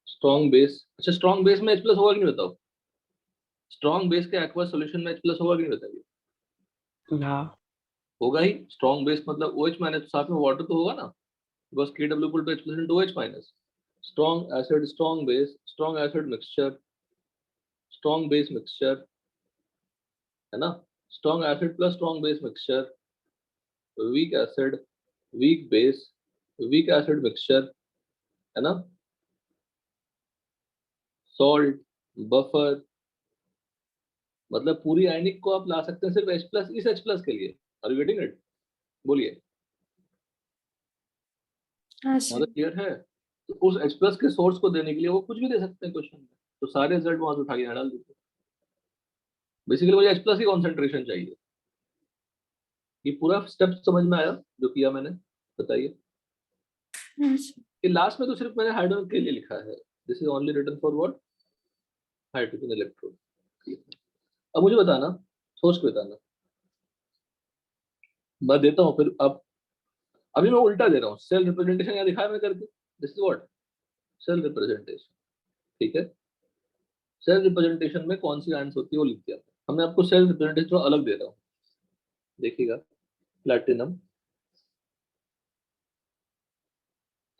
स्ट्रॉन्ग बेस। अच्छा, स्ट्रॉन्ग बेस में H+ होगा कि नहीं बताओ, स्ट्रॉन्ग बेस के एक्वा सॉल्यूशन में H+ होगा कि नहीं बताइए। हाँ होगा ही, स्ट्रॉन्ग बेस मतलब OH माइनस, साथ में वाटर तो होगा ना, because Kw equal to H+ into OH minus. Strong acid, strong base, strong acid mixture, strong base mixture, है ना, strong acid plus strong base mixture, weak acid, weak base, weak acid mixture, है ना, salt, buffer, मतलब पूरी आयनिक को आप ला सकते हैं सिर्फ H+ इस H+ के लिए। Are you getting it? बोलिए, हाँ मतलब सर। क्लियर है? तो उस H+ के सोर्स को देने के लिए वो कुछ भी दे सकते हैं क्वेश्चन में, तो सारे रिजल्ट वहां से उठा के यहाँ डाल दीजिए। बेसिकली मुझे H+ की कॉन्सेंट्रेशन चाहिए। ये पूरा स्टेप समझ में आया जो किया मैंने, बताइए। हाँ सर। ये लास्ट में तो सिर्फ मैंने हाइड्रोजन के लिए लिखा है, this is only written for what, hydrogen electrode. अब मुझे बताना, सोच के बताना, मैं देता हूँ फिर। अब अभी मैं उल्टा दे रहा हूँ, सेल रिप्रेजेंटेशन यहाँ दिखाया मैं करके, this is what, cell representation, ठीक है। सेल रिप्रेजेंटेशन में कौन सी आयंस होती है वो लिख दिया हमने आपको, सेल रिप्रेजेंटेशन थोड़ा अलग दे रहा हूँ, देखिएगा। Platinum,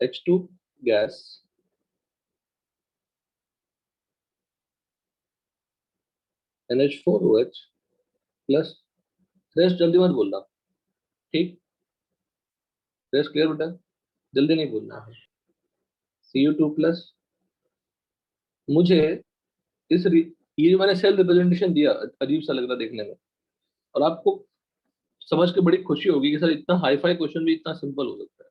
H2 gas, NH4OH plus, rest जल्दी मत बोलना, ठीक, रेस्ट क्लियर बेटा, जल्दी नहीं बोलना है। Cu2 प्लस, मुझे ये जो मैंने सेल रिप्रेजेंटेशन दिया, अजीब सा लग रहा देखने में, और आपको समझ के बड़ी खुशी होगी कि सर इतना हाई फाई क्वेश्चन भी इतना सिंपल हो सकता है।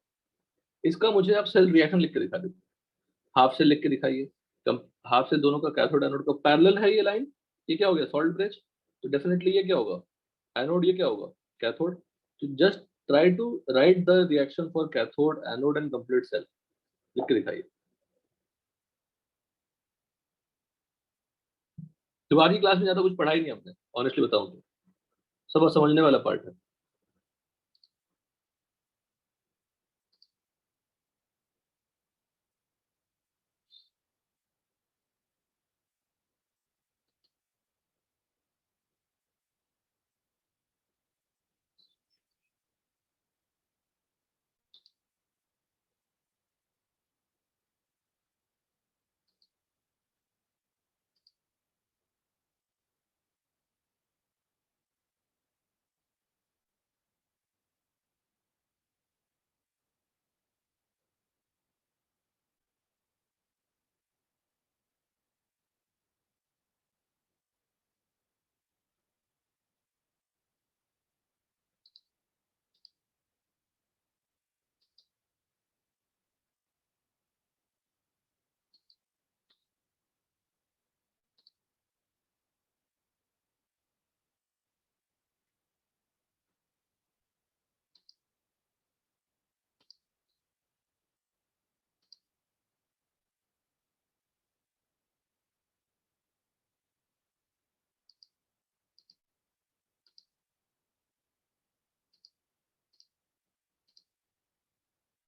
इसका मुझे आप सेल रिएक्शन लिख के दिखा दीजिए, हाफ से लिख के दिखाइए। कम, हाफ से दोनों का कैथोड एनोड का पैरेलल है ये लाइन, ये क्या हो गया, सॉल्ट ब्रिज। तो डेफिनेटली ये क्या होगा, एनोड, ये क्या होगा, कैथोड। तो just try to write the reaction for cathode, anode and complete cell, लिख के दिखाइए। तुम्हारी क्लास में ज्यादा कुछ पढ़ा ही नहीं हमने, ऑनेस्टली बताऊं तो सब समझने वाला पार्ट है।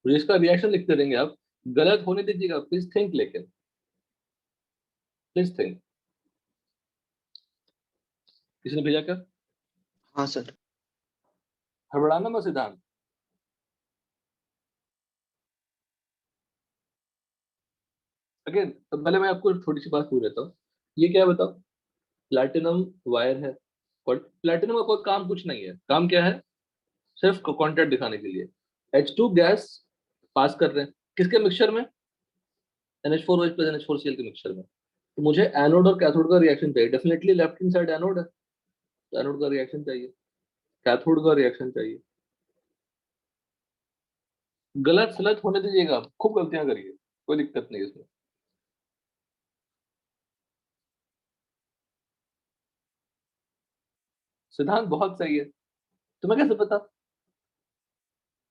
तो इसका रिएक्शन लिखते रहेंगे आप, गलत होने दीजिएगा प्लीज, थिंक, लेकिन प्लीज थिंक। किसी ने भेजा क्या? हाँ सर। हड़बड़ाना मत सिद्धांत। अगेन, पहले मैं आपको छोटी सी बात पूछ लेता हूँ, ये क्या है बताओ, प्लैटिनम वायर है, और प्लैटिनम का कोई काम कुछ नहीं है, काम क्या है, सिर्फ कॉन्टेक्ट दिखाने के लिए। H2 गैस पास कर रहे हैं किसके मिक्सचर में, NH4OH प्लस NH4Cl के मिक्सचर में। तो मुझे एनोड और कैथोड का रिएक्शन चाहिए, definitely left hand side anode है, तो एनोड का रिएक्शन चाहिए, कैथोड का रिएक्शन चाहिए। गलत सलत होने दीजिएगा, खूब गलतियां करिए, कोई दिक्कत नहीं इसमें। सिद्धांत बहुत सही है, तुम्हें कैसे पता?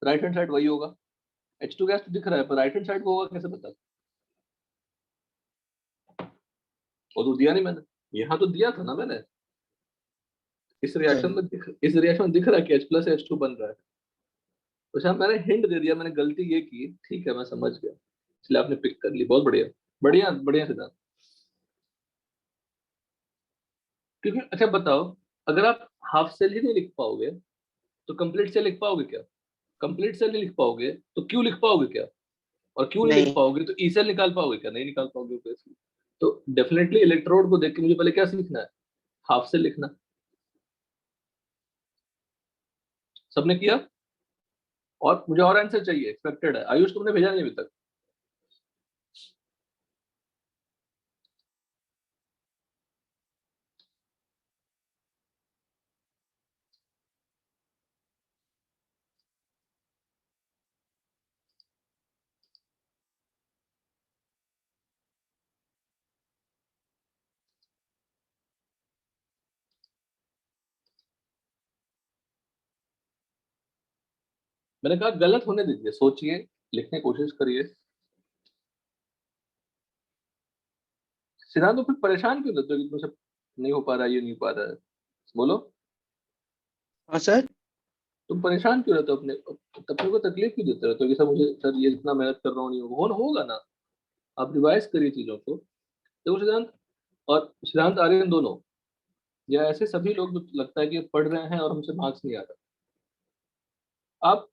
राइट हैंड साइड वही होगा, H2 गैस तो दिख रहा है, पर राइट हैंड साइड को होगा कैसे पता? वो तो दिया नहीं मैंने, यहाँ तो दिया था ना मैंने। इस रिएक्शन में दिख रहा है कि H+H2 बन रहा है, तो शायद मैंने हिंट दे दिया, मैंने गलती ये की, ठीक है मैं समझ गया, इसलिए आपने पिक कर ली, बहुत बढ़िया, बढ़िया बढ़िया सिद्धांत। क्योंकि अच्छा बताओ, अगर आप हाफ सेल ही नहीं लिख पाओगे तो कंप्लीट सेल लिख पाओगे क्या? कंप्लीट सेल नहीं लिख पाओगे तो क्यू लिख पाओगे क्या? और क्यू नहीं लिख नहीं। पाओगे तो ई सेल निकाल पाओगे क्या? नहीं निकाल पाओगे obviously। तो डेफिनेटली इलेक्ट्रोड को देख के मुझे पहले क्या सीखना है? हाफ सेल लिखना। सबने किया? और मुझे और आंसर चाहिए, एक्सपेक्टेड है। आयुष तुमने भेजा नहीं अभी तक? मैंने कहा गलत होने दीजिए, सोचिए, लिखने की कोशिश करिए। सिद्धांत तो फिर परेशान क्यों रहते हो कि तुमसे नहीं हो पा रहा है, ये नहीं हो पा रहा है? बोलो, हाँ सर। तुम परेशान क्यों रहते हो अपने को तकलीफ क्यों देते रहते हो कि सर मुझे, सर ये इतना मेहनत कर रहा हूँ, नहीं होगा, होगा ना। आप रिवाइज करिए चीजों को। देखो सिद्धांत और सिद्धांत आर्यन दोनों, या ऐसे सभी लोग जो लगता है कि पढ़ रहे हैं और हमसे मार्क्स नहीं आ रहा, आप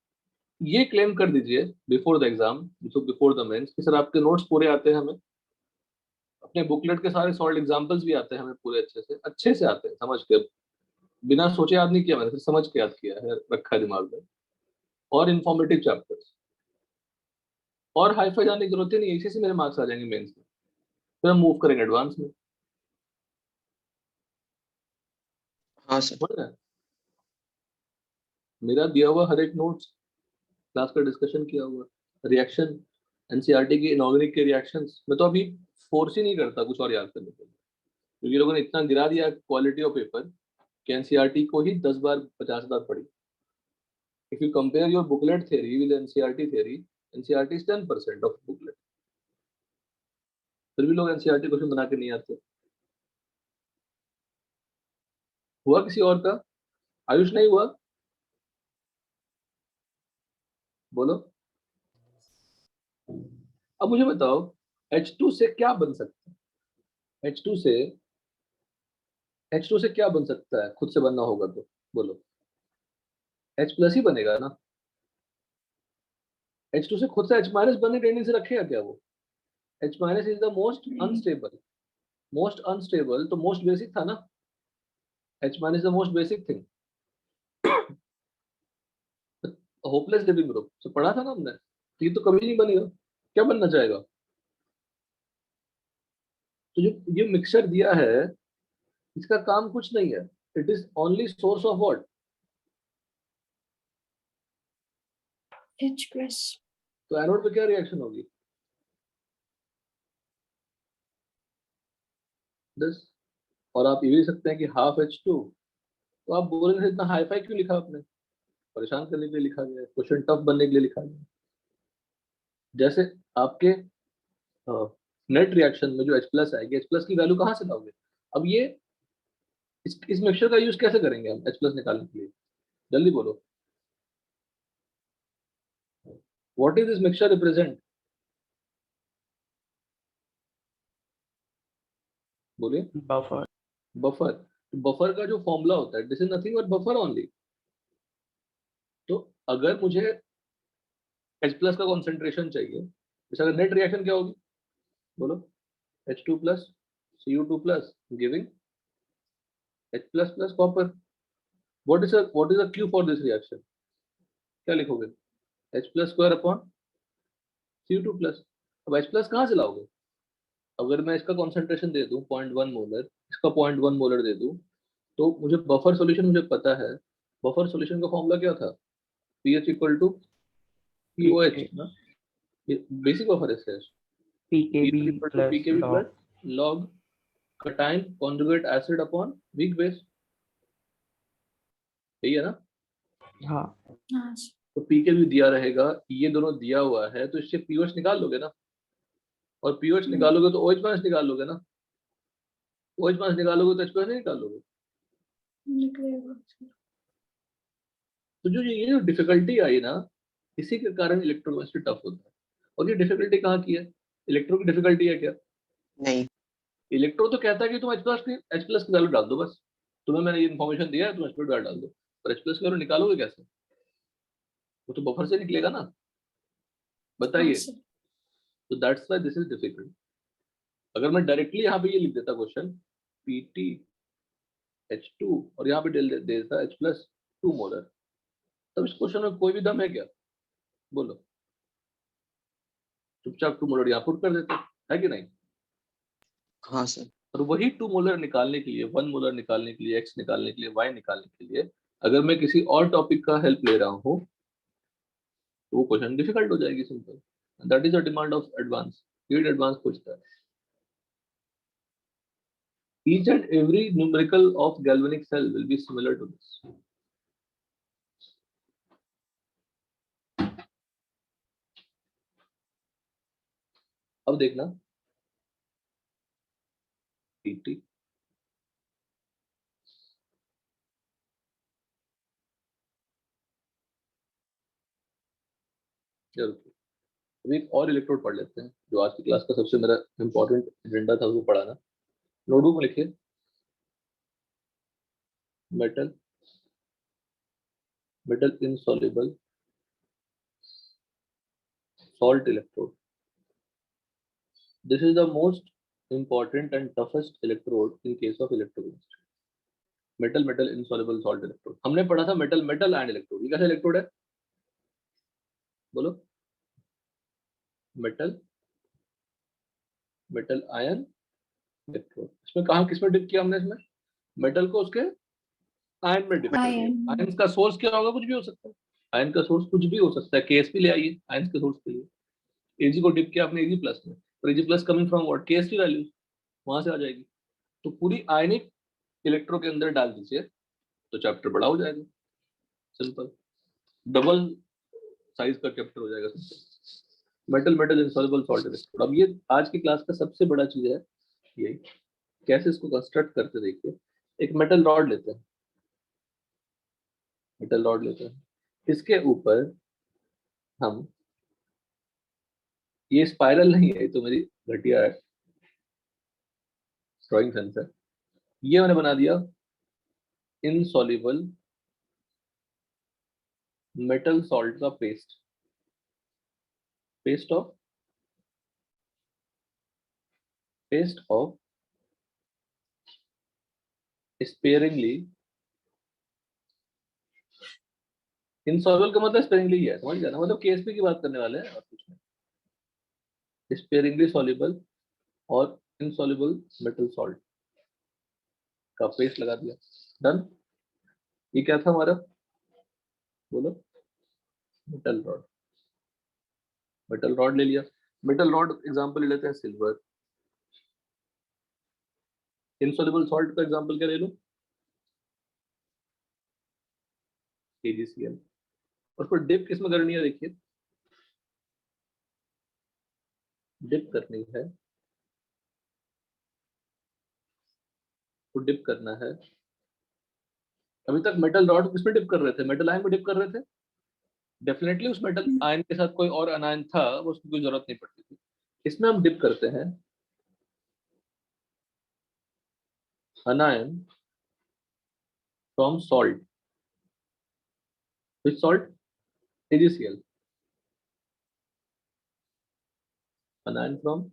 ये क्लेम कर दीजिए before the exam, before the mains, कि सर आपके नोट्स पूरे आते हैं हमें, अपने बुकलेट के सारे सॉल्व एग्जांपल्स भी आते हैं हमें पूरे अच्छे से आते हैं, समझ के, बिना सोचे याद नहीं किया मैंने, सिर्फ समझ के याद किया है, रखा है दिमाग में। और इन्फॉर्मेटिव चैप्टर्स, और हाई फाई जाने की जरूरत ही नहीं है, इसी से मेरे मार्क्स आ जाएंगे मेंस में। फिर हम मूव करेंगे एडवांस में। हाँ सर। समझ रहे हैं? मेरा दिया हुआ हर एक नोट्स, क्लास का डिस्कशन किया हुआ, रिएक्शन, एनसीईआरटी की इनॉग्रेट के रिएक्शंस, मैं तो अभी फोर्स ही नहीं करता कुछ और याद करने के लिए, क्योंकि लोगों ने इतना गिरा दिया क्वालिटी ऑफ पेपर कि एनसीईआरटी को ही 10 बार 50 बार पढ़ी। If you compare your booklet theory with NCERT theory, NCERT is 10% of booklet, फिर भी लोग एनसीईआरटी क्वेश्चन बना के नहीं आते। हुआ किसी और का? आयुष नहीं हुआ? बोलो। अब मुझे बताओ, H2 से क्या बन सकता है? H2 से, H2 से क्या बन सकता है खुद से बनना होगा तो? बोलो। H+ ही बनेगा ना। H2 से खुद से H- बनने टेंडेंसी रखेगा क्या वो? H- is the most unstable तो मोस्ट बेसिक था ना। H- is the most basic thing. Hopeless leaving group तो पढ़ा था ना हमने, तो ये तो कभी नहीं बनेगा, क्या बनना चाहेगा? तो जो ये मिक्सचर दिया है, इसका काम कुछ नहीं है, it is only source of what? H+. तो एनोड पे क्या रिएक्शन होगी? दिस। और आप ये भी सकते हैं कि हाफ H2, तो आप बोलेंगे इतना हाई फाई क्यों लिखा आपने? परेशान करने के लिए लिखा गया है, क्वेश्चन टफ बनने के लिए लिखा गया है। जैसे आपके नेट रिएक्शन में जो H+ आएगी, H+ की वैल्यू कहाँ से लाओगे? अब ये इस मिक्सचर का यूज कैसे करेंगे हम H+ निकालने के लिए? जल्दी बोलो, what is this mixture represent? बोलिए। बफर। बफर। बफर का जो फॉर्मूला होता है, this is nothing but buffer only. तो अगर मुझे H+ का कॉन्सेंट्रेशन चाहिए, जैसे अगर नेट रिएक्शन क्या होगी? बोलो। H2+ Cu2+ giving H++ copper. What is the Q for this reaction? क्या लिखोगे? H+² upon Cu2+। अब H+ कहाँ से लाओगे? अगर मैं इसका कॉन्सेंट्रेशन दे दूं 0.1 मोलर, इसका 0.1 मोलर दे दूं, तो मुझे बफर सॉल्यूशन मुझे पता है। बफर सॉल्यूशन का फॉर्मूला क्या था? पीएच इक्वल टू POH ना, basic of RSS, pKb plus pKb log. plus log cation conjugate acid upon weak base, यही है ना। हाँ हाँ सर। तो pKb दिया रहेगा, ये दोनों दिया हुआ है, तो इससे POH निकाल लोगे ना, और POH निकालोगे तो OH माइनस निकाल लोगे ना, OH माइनस निकालोगे तो H+ नहीं निकाल लोगे। निकलेगा सर। तो जो ये जो डिफिकल्टी आई ना, इसी के कारण इलेक्ट्रोकेमिस्ट्री टफ होता है। और ये डिफिकल्टी कहाँ की है? इलेक्ट्रो की डिफिकल्टी है क्या? नहीं। इलेक्ट्रो तो कहता है कि तुम H+ की वैल्यू डाल दो, बस तुम्हें मैंने ये इन्फॉर्मेशन दिया है, तुम H+ डाल दो, पर H+ की वैल्यू निकालोगे कैसे? वो तो बफर से निकलेगा ना, हाँ बताइए। सर। तो that's why this is difficult. अगर मैं डायरेक्टली यहाँ पे ये लिख देता क्वेश्चन PtH2 और यहाँ पे दे देता H+ 2 मोलर, तब इस क्वेश्चन में कोई भी दम है क्या? बोलो, चुपचाप 2 मोलर यहाँ पुट कर देते, है कि नहीं? हाँ सर। और वही 2 मोलर निकालने के लिए, 1 मोलर निकालने के लिए, X निकालने के लिए, Y निकालने के लिए अगर मैं किसी और टॉपिक का हेल्प ले रहा हूँ तो वो क्वेश्चन डिफिकल्ट हो जाएगी, simple. That is the demand of advance, field advance पूछता है। Each and every numerical of galvanic cell will be similar to this. अब देखना PT चलो, अभी एक और इलेक्ट्रोड पढ़ लेते हैं, जो आज की क्लास का सबसे मेरा इंपॉर्टेंट एजेंडा था वो पढ़ाना। नोटबुक में लिखिए metal, metal insoluble salt electrode. This is the most important and toughest electrode in case of electrochemistry. Metal, metal insoluble salt electrode। हमने पढ़ा था मेटल, मेटल आयन इलेक्ट्रोड। ये कैसा इलेक्ट्रोड है? बोलो, मेटल, मेटल आयन इलेक्ट्रोड। इसमें कहा किसमें डिप किया हमने? इसमें मेटल को उसके आयन में डिप कर दिया। आयन। आयन का सोर्स क्या होगा? कुछ भी हो सकता है। आयन का सोर्स कुछ भी हो सकता है। KSP ले आइए आयन के सोर्स के लिए। Ag को डिप किया आपने Ag+ में, और Ag+ coming from what? KSP value, वहां से आ जाएगी। तो पूरी आयनिक इलेक्ट्रो के अंदर डाल दीजिए तो चैप्टर बड़ा हो जाएगा, सिंपल, डबल साइज का चैप्टर हो जाएगा। Metal, metal insoluble salt electrode। अब ये आज की क्लास का सबसे बड़ा चीज है, ये कैसे इसको कंस्ट्रक्ट करते। देखिए, एक मेटल रॉड लेते हैं, मेटल रॉड लेते हैं, इसके ऊपर हम, ये स्पाइरल नहीं है, तो मेरी घटिया है ड्राइंग सेंस है, ये मैंने बना दिया इनसॉल्युबल मेटल सॉल्ट का पेस्ट, पेस्ट ऑफ स्पेयरिंगली, इनसॉल्युबल का मतलब स्पेयरिंगली ही है, समझ गया ना? मतलब KSP की बात करने वाले हैं और कुछ नहीं। स्पेयरिंगली सॉल्युबल और इनसॉल्युबल मेटल सॉल्ट का पेस्ट लगा दिया, डन। ये क्या था हमारा? बोलो, मेटल रॉड। मेटल रॉड ले लिया। मेटल रॉड एग्जांपल ले लेते हैं सिल्वर। इनसॉल्युबल सॉल्ट का एग्जांपल क्या ले लो? AgCl। और फिर डिप किस में करनी है? देखिए, डिप करनी है, तो डिप करना है। अभी तक मेटल रॉड किस में डिप कर रहे थे? मेटल आयन में डिप कर रहे थे। डेफिनेटली उस मेटल आयन के साथ कोई और अनायन था, वो उसकी कोई जरूरत नहीं पड़ती थी। इसमें हम डिप करते हैं anion from salt, which salt? AgCl। Anion from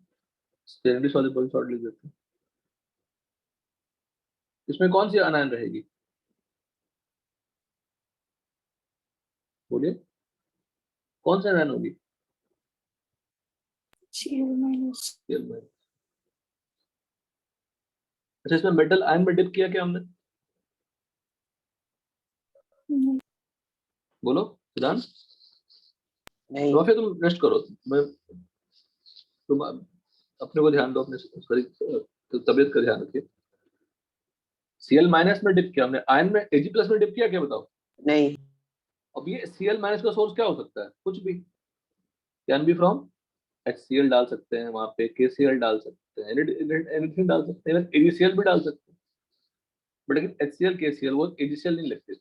sparingly soluble salt लिख देते हैं। इसमें कौन सी अनायन रहेगी? बोलिए, कौन सी अनायन होगी? Cl-। Cl minus. अच्छा, इसमें मेटल आयन में डिप किया क्या हमने? नहीं। बोलो सिद्धांत। नहीं तो फिर तुम रेस्ट करो। मैं तुम अपने को ध्यान दो, अपने शरीर तो तबीयत का ध्यान रखिए। Cl माइनस में डिप किया हमने, आयन में Ag प्लस में डिप किया क्या बताओ? नहीं अब ये Cl माइनस का सोर्स क्या हो सकता है? कुछ भी, कैन बी फ्रॉम HCl डाल सकते हैं वहां पे, KCl डाल सकते हैं, एनीथिंग डाल सकते हैं, AgCl भी डाल सकते हैं। बट लेकिन HCl KCl वो AgCl नहीं लगते।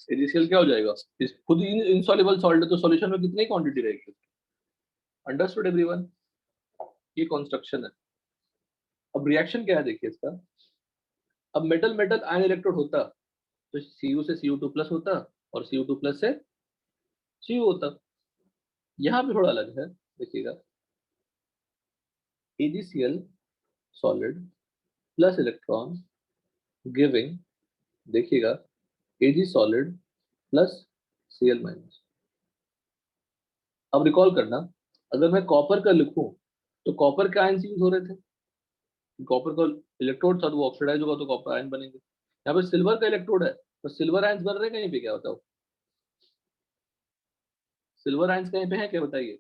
AgCl क्या हो जाएगा? इस खुद इनसॉल्युबल सॉल्ट है, तो सॉल्यूशन में कितनी क्वांटिटी रहेगी? Understood everyone? ये कंस्ट्रक्शन है। अब रिएक्शन क्या है देखिए इसका। अब मेटल मेटल आयन इलेक्ट्रोड होता तो Cu से Cu2 प्लस होता और Cu2 प्लस से Cu होता। यहाँ पे थोड़ा अलग है, देखिएगा। AgCl solid plus electron giving, देखिएगा, Ag solid plus Cl minus. अब रिकॉल करना, अगर मैं कॉपर का लिखूं तो कॉपर के आयन यूज हो रहे थे। कॉपर का इलेक्ट्रोड था तो वो ऑक्सीडाइज होगा तो कॉपर आयन बनेंगे। यहाँ पे सिल्वर का इलेक्ट्रोड है तो सिल्वर आयंस बन रहे हैं कहीं पे, क्या बताओ? सिल्वर आयंस कहीं पे है क्या बताइए?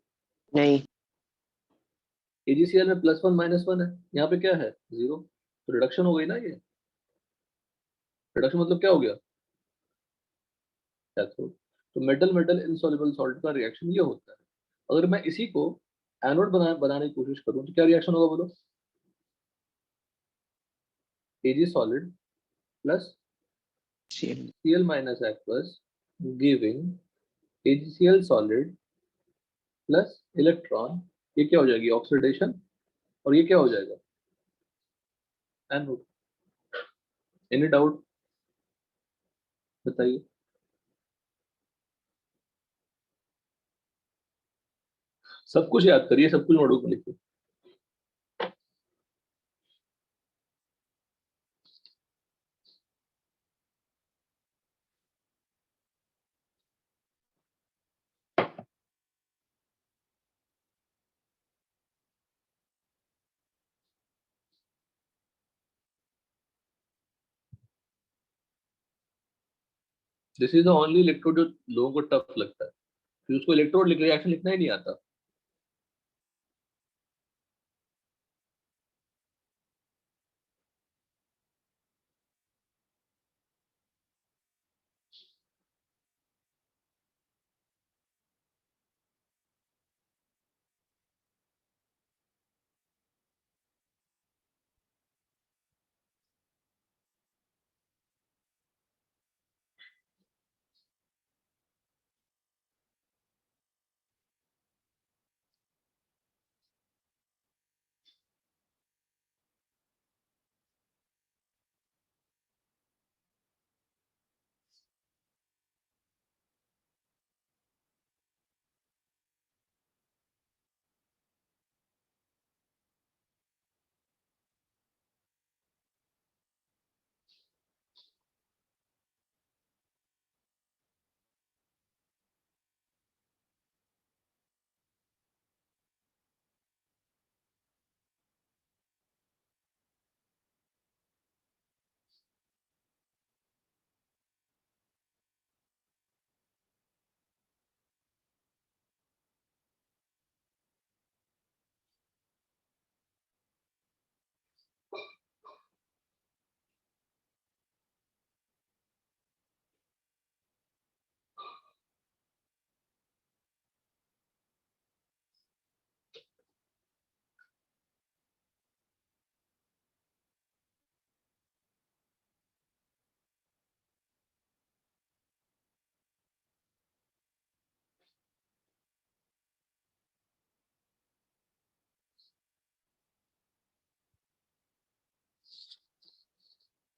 नहीं AgCl में +1 -1 है, यहाँ पे क्या है? 0। तो रिडक्शन हो गई ना ये। रिडक्शन मतलब क्या हो गया? कैथोड। तो मेटल मेटल इनसॉल्युबल सॉल्ट का रिएक्शन ये होता है। अगर मैं इसी को एनोड बनाने की कोशिश करूं तो क्या रिएक्शन होगा बोलो? Ag solid plus Cl Cl minus aqueous giving AgCl solid plus electron. ये क्या हो जाएगी? ऑक्सीडेशन। और ये क्या हो जाएगा? एनोड। एनी डाउट बताइए। सब कुछ याद करिए, सब कुछ नोटबुक में लिखिए। This is the only electrode जो लोगों को टफ लगता है, फिर उसको इलेक्ट्रोड रिएक्शन लिखना ही नहीं आता।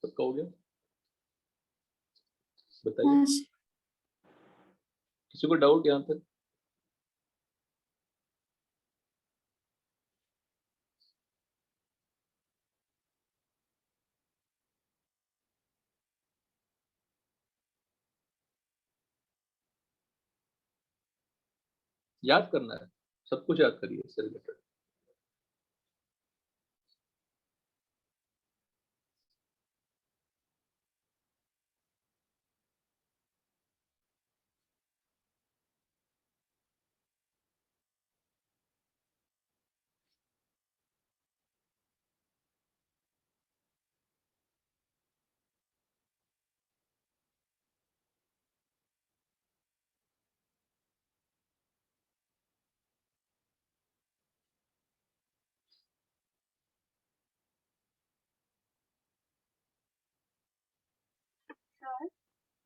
सबका हो गया? बताइए, हाँ सर। किसी को डाउट यहाँ तक? याद करना है, सब कुछ याद करिए इससे रिलेटेड।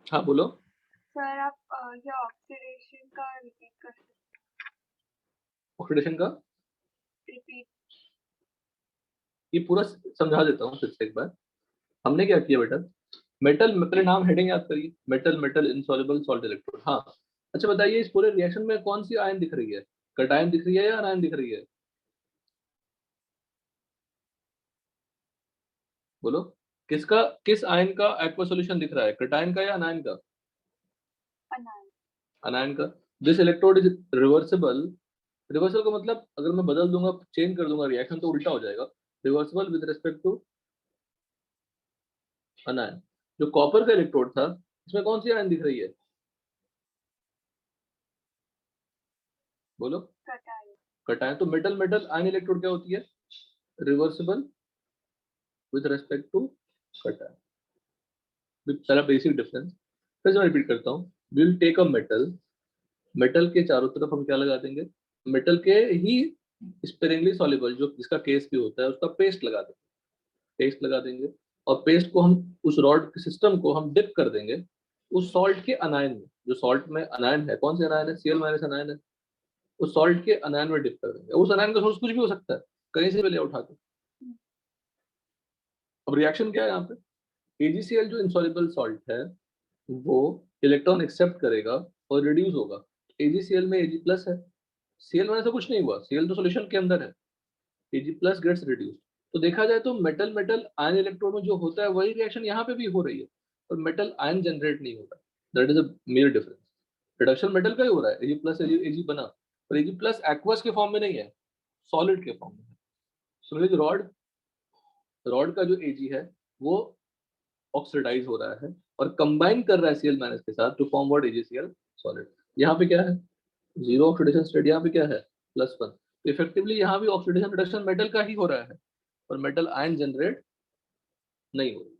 हाँ बोलो। सर आप ये ऑक्सीडेशन का रिपीट कर सकते ऑक्सीडेशन का रिपीट ये पूरा समझा देता हूँ फिर से एक बार। हमने क्या किया बेटा, मेटल में पहले नाम हेडिंग याद करिए, metal metal insoluble salt electrode. हाँ अच्छा बताइए, इस पूरे रिएक्शन में कौन सी आयन दिख रही है? कटायन दिख रही है या अनायन दिख रही है? बोलो, किसका, किस आयन का एक्वा सॉल्यूशन दिख रहा है, कटायन का या अनायन का? अनायन अनायन का। This electrode is reversible. Reversal का मतलब अगर मैं बदल दूंगा, चेंज कर दूंगा रिएक्शन तो उल्टा हो जाएगा। Reversible with respect to anion. जो कॉपर का इलेक्ट्रोड था इसमें कौन सी आयन दिख रही है? बोलो। Cation cation. तो मेटल मेटल आयन इलेक्ट्रोड क्या होती है? Reversible with respect to cation. पहला बेसिक डिफरेंस फिर से मैं रिपीट करता हूँ। Will take a metal, metal के चारों तरफ हम क्या लगा देंगे? मेटल के ही स्पेरिंगली सॉल्युबल जो जिसका केस भी होता है उसका पेस्ट लगा देंगे। पेस्ट लगा देंगे और पेस्ट को हम उस रॉड के सिस्टम को हम डिप कर देंगे उस सॉल्ट के अनायन में। जो सॉल्ट में अनायन है, कौन से अनायन है? Cl माइनस अनायन है। उस सॉल्ट के अनायन में डिप कर देंगे। उस अनायन का सोर्स कुछ भी हो सकता है, कहीं से भी ले उठा के। अब रिएक्शन क्या है यहाँ पे? AgCl जो इनसॉल्युबल सॉल्ट है वो इलेक्ट्रॉन एक्सेप्ट करेगा और रिड्यूस होगा। AgCl में Ag प्लस है, Cl माइनस से कुछ नहीं हुआ, Cl तो सॉल्यूशन के अंदर है। Ag plus gets reduce. तो देखा जाए तो मेटल मेटल आयन इलेक्ट्रोड में जो होता है वही रिएक्शन यहाँ पे भी हो रही है, और मेटल आयन जनरेट नहीं होता। That is a major difference. Reduction metal का ही हो रहा है, Ag प्लस Ag बना, पर Ag प्लस एक्वस के फॉर्म में नहीं है, सॉलिड के फॉर्म में है। सिमिलरली रॉड, रॉड का जो Ag है वो ऑक्सीडाइज हो रहा है और कंबाइन कर रहा है Cl माइनस के साथ to form what AgCl solid. यहाँ पे क्या है? Zero oxidation state. यहाँ पे क्या है? +1। तो इफेक्टिवली यहाँ भी ऑक्सीडेशन रिडक्शन मेटल का ही हो रहा है और मेटल आयन जनरेट नहीं हो रही।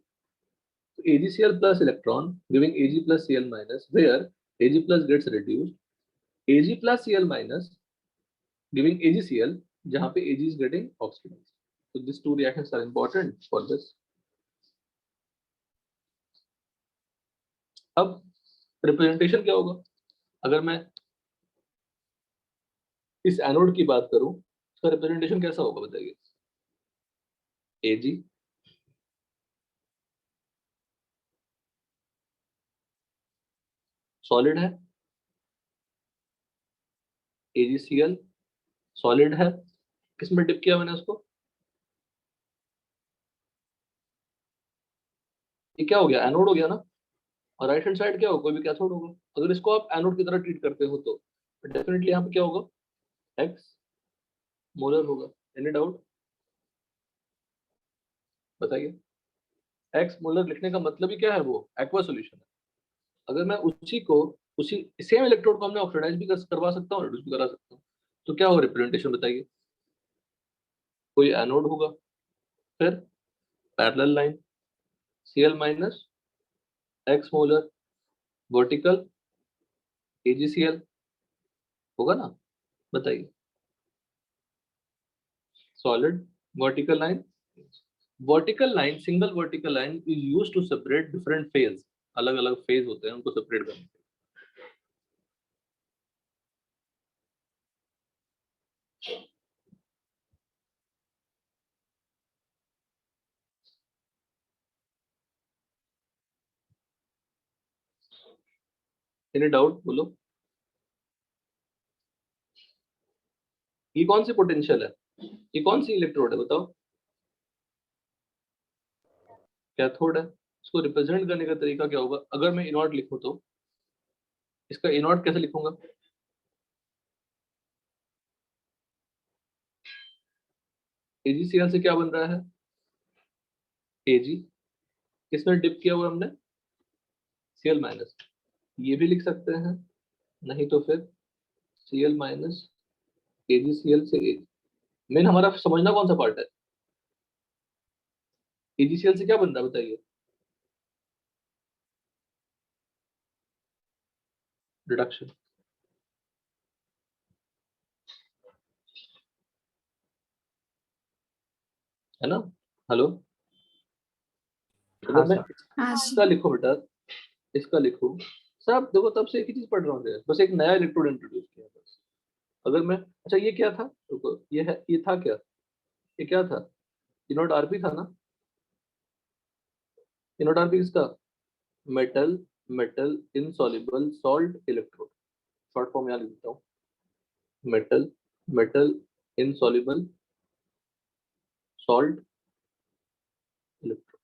तो AgCl plus electron giving Ag plus Cl minus, where Ag plus gets reduced, Ag plus Cl minus giving AgCl, जहाँ पे Ag is getting oxidized. So these two reactions are important for this. अब representation क्या होगा? अगर मैं इस anode की बात करूं, उसका रिप्रेजेंटेशन कैसा होगा बताइए? Ag सॉलिड है, AgCl सॉलिड है, किसमें डिप किया मैंने उसको? ये क्या हो गया? एनोड हो गया ना। और राइट हैंड साइड क्या होगा? कोई भी कैथोड होगा। अगर इसको आप एनोड की तरह ट्रीट करते हो तो डेफिनेटली यहाँ पे क्या होगा? एक्स मोलर होगा। एनी डाउट बताइए? एक्स मोलर लिखने का मतलब ही क्या है? वो एक्वा सॉल्यूशन है। अगर मैं उसी को, उसी सेम इलेक्ट्रोड को हमने ऑक्सीडाइज भी करवा सकता हूँ, रिड्यूस भी करा सकता हूँ, तो क्या होगा रिप्रेजेंटेशन बताइए? कोई एनोड होगा, फिर parallel line Cl minus x molar vertical AgCl होगा ना। बताइए? Solid vertical line, vertical line, single vertical line is used to separate different phase. अलग अलग फेज होते हैं, उनको सेपरेट करने के लिए। एनी डाउट बोलो? ये कौन सी पोटेंशियल है? ये कौन सी इलेक्ट्रोड है बताओ? कैथोड है। इसको रिप्रेजेंट करने का तरीका क्या होगा? अगर मैं इनॉट लिखूं तो इसका इनॉट कैसे लिखूंगा? AgCl से क्या बन रहा है? Ag किसमें डिप किया हुआ हमने? Cl minus. ये भी लिख सकते हैं, नहीं तो फिर Cl माइनस AgCl से Ag। मेन हमारा समझना कौन सा पार्ट है? AgCl से क्या बन रहा है बताइए? रिडक्शन, है ना। हेलो, अगर हाँ मैं सर। हाँ इसका सर लिखो बेटा, इसका लिखो। सब देखो तब से एक ही चीज पढ़ रहा हूँ, बस एक नया इलेक्ट्रोड इंट्रोड्यूस किया बस। अगर मैं, अच्छा ये क्या था, देखो ये है, ये था क्या, ये क्या था, ई नॉट आरपी था ना, ई नॉट आरपी किसका, metal metal insoluble salt electrode, short form यहाँ लिख देता हूँ, metal metal insoluble salt electrode.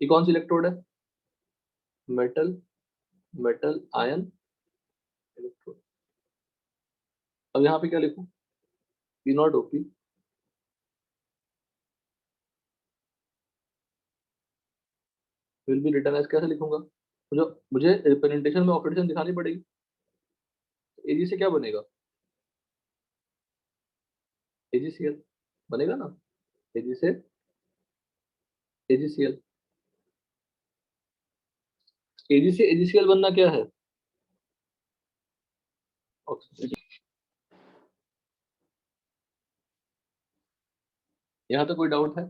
ये कौन सी इलेक्ट्रोड है, मेटल मेटल आयन इलेक्ट्रोड। अब यहाँ पे क्या लिखूं, E naught OP will be written as, कैसे लिखूंगा, मुझे रिप्रेजेंटेशन में ऑक्सीडेशन दिखानी पड़ेगी। एजी से क्या बनेगा, एजीसीएल बनेगा ना, एजी से एजीसीएल, एजी से एजीसीएल बनना क्या है, ऑक्सीजन। यहाँ तो कोई डाउट है,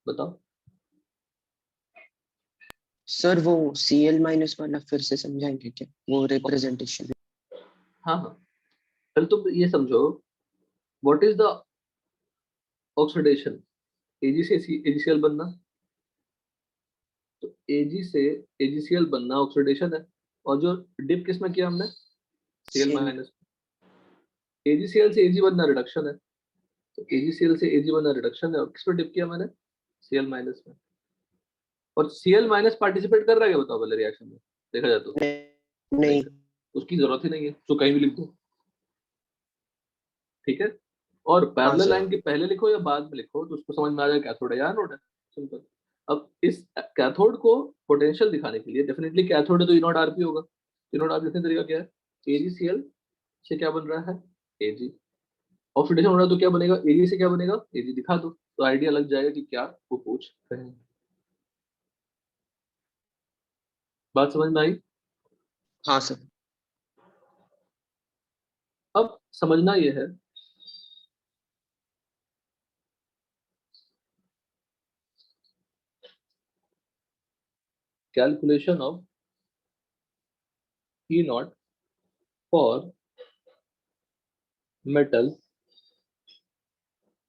बताओ। सर वो Cl- वाला फिर से समझाएंगे क्या, वो रिप्रेजेंटेशन? हाँ हाँ, पहले तुम ये समझो, व्हाट इज द ऑक्सीडेशन, एजी से एजीसीएल बनना, तो एजी से एजीसीएल बनना ऑक्सीडेशन है, और जो डिप किस में किया हमने, सीएल माइनस, एजीसीएल से एजी बनना रिडक्शन है, तो एजीसीएल से एजी बनना रिडक्शन है, और किस पे डिप किया मैंने, सीएल माइनस में। और सीएल माइनस पार्टिसिपेट कर रहा है क्या, बताओ पहले रिएक्शन में, देखा जाए तो नहीं। उसकी जरूरत ही नहीं है, तो कहीं भी लिख दो, ठीक है। और हाँ पैरेलल सर। लाइन के पहले लिखो या बाद में लिखो, तो उसको समझ में आ जाए कैथोड है या एनोड है, सिंपल। अब इस कैथोड को पोटेंशियल दिखाने के लिए, डेफिनेटली कैथोड है तो ई नॉट आरपी होगा, ई नॉट आरपी लिखने का तरीका क्या है, एजीसीएल से क्या बन रहा है, एजी, ऑक्सीडेशन हो रहा है तो क्या बनेगा, एजी से क्या बनेगा, एजी दिखा दो, तो आइडिया लग जाएगा कि क्या वो पूछ रहे हैं। बात समझ में आई। हाँ सर। अब समझना ये है, calculation of E not for metal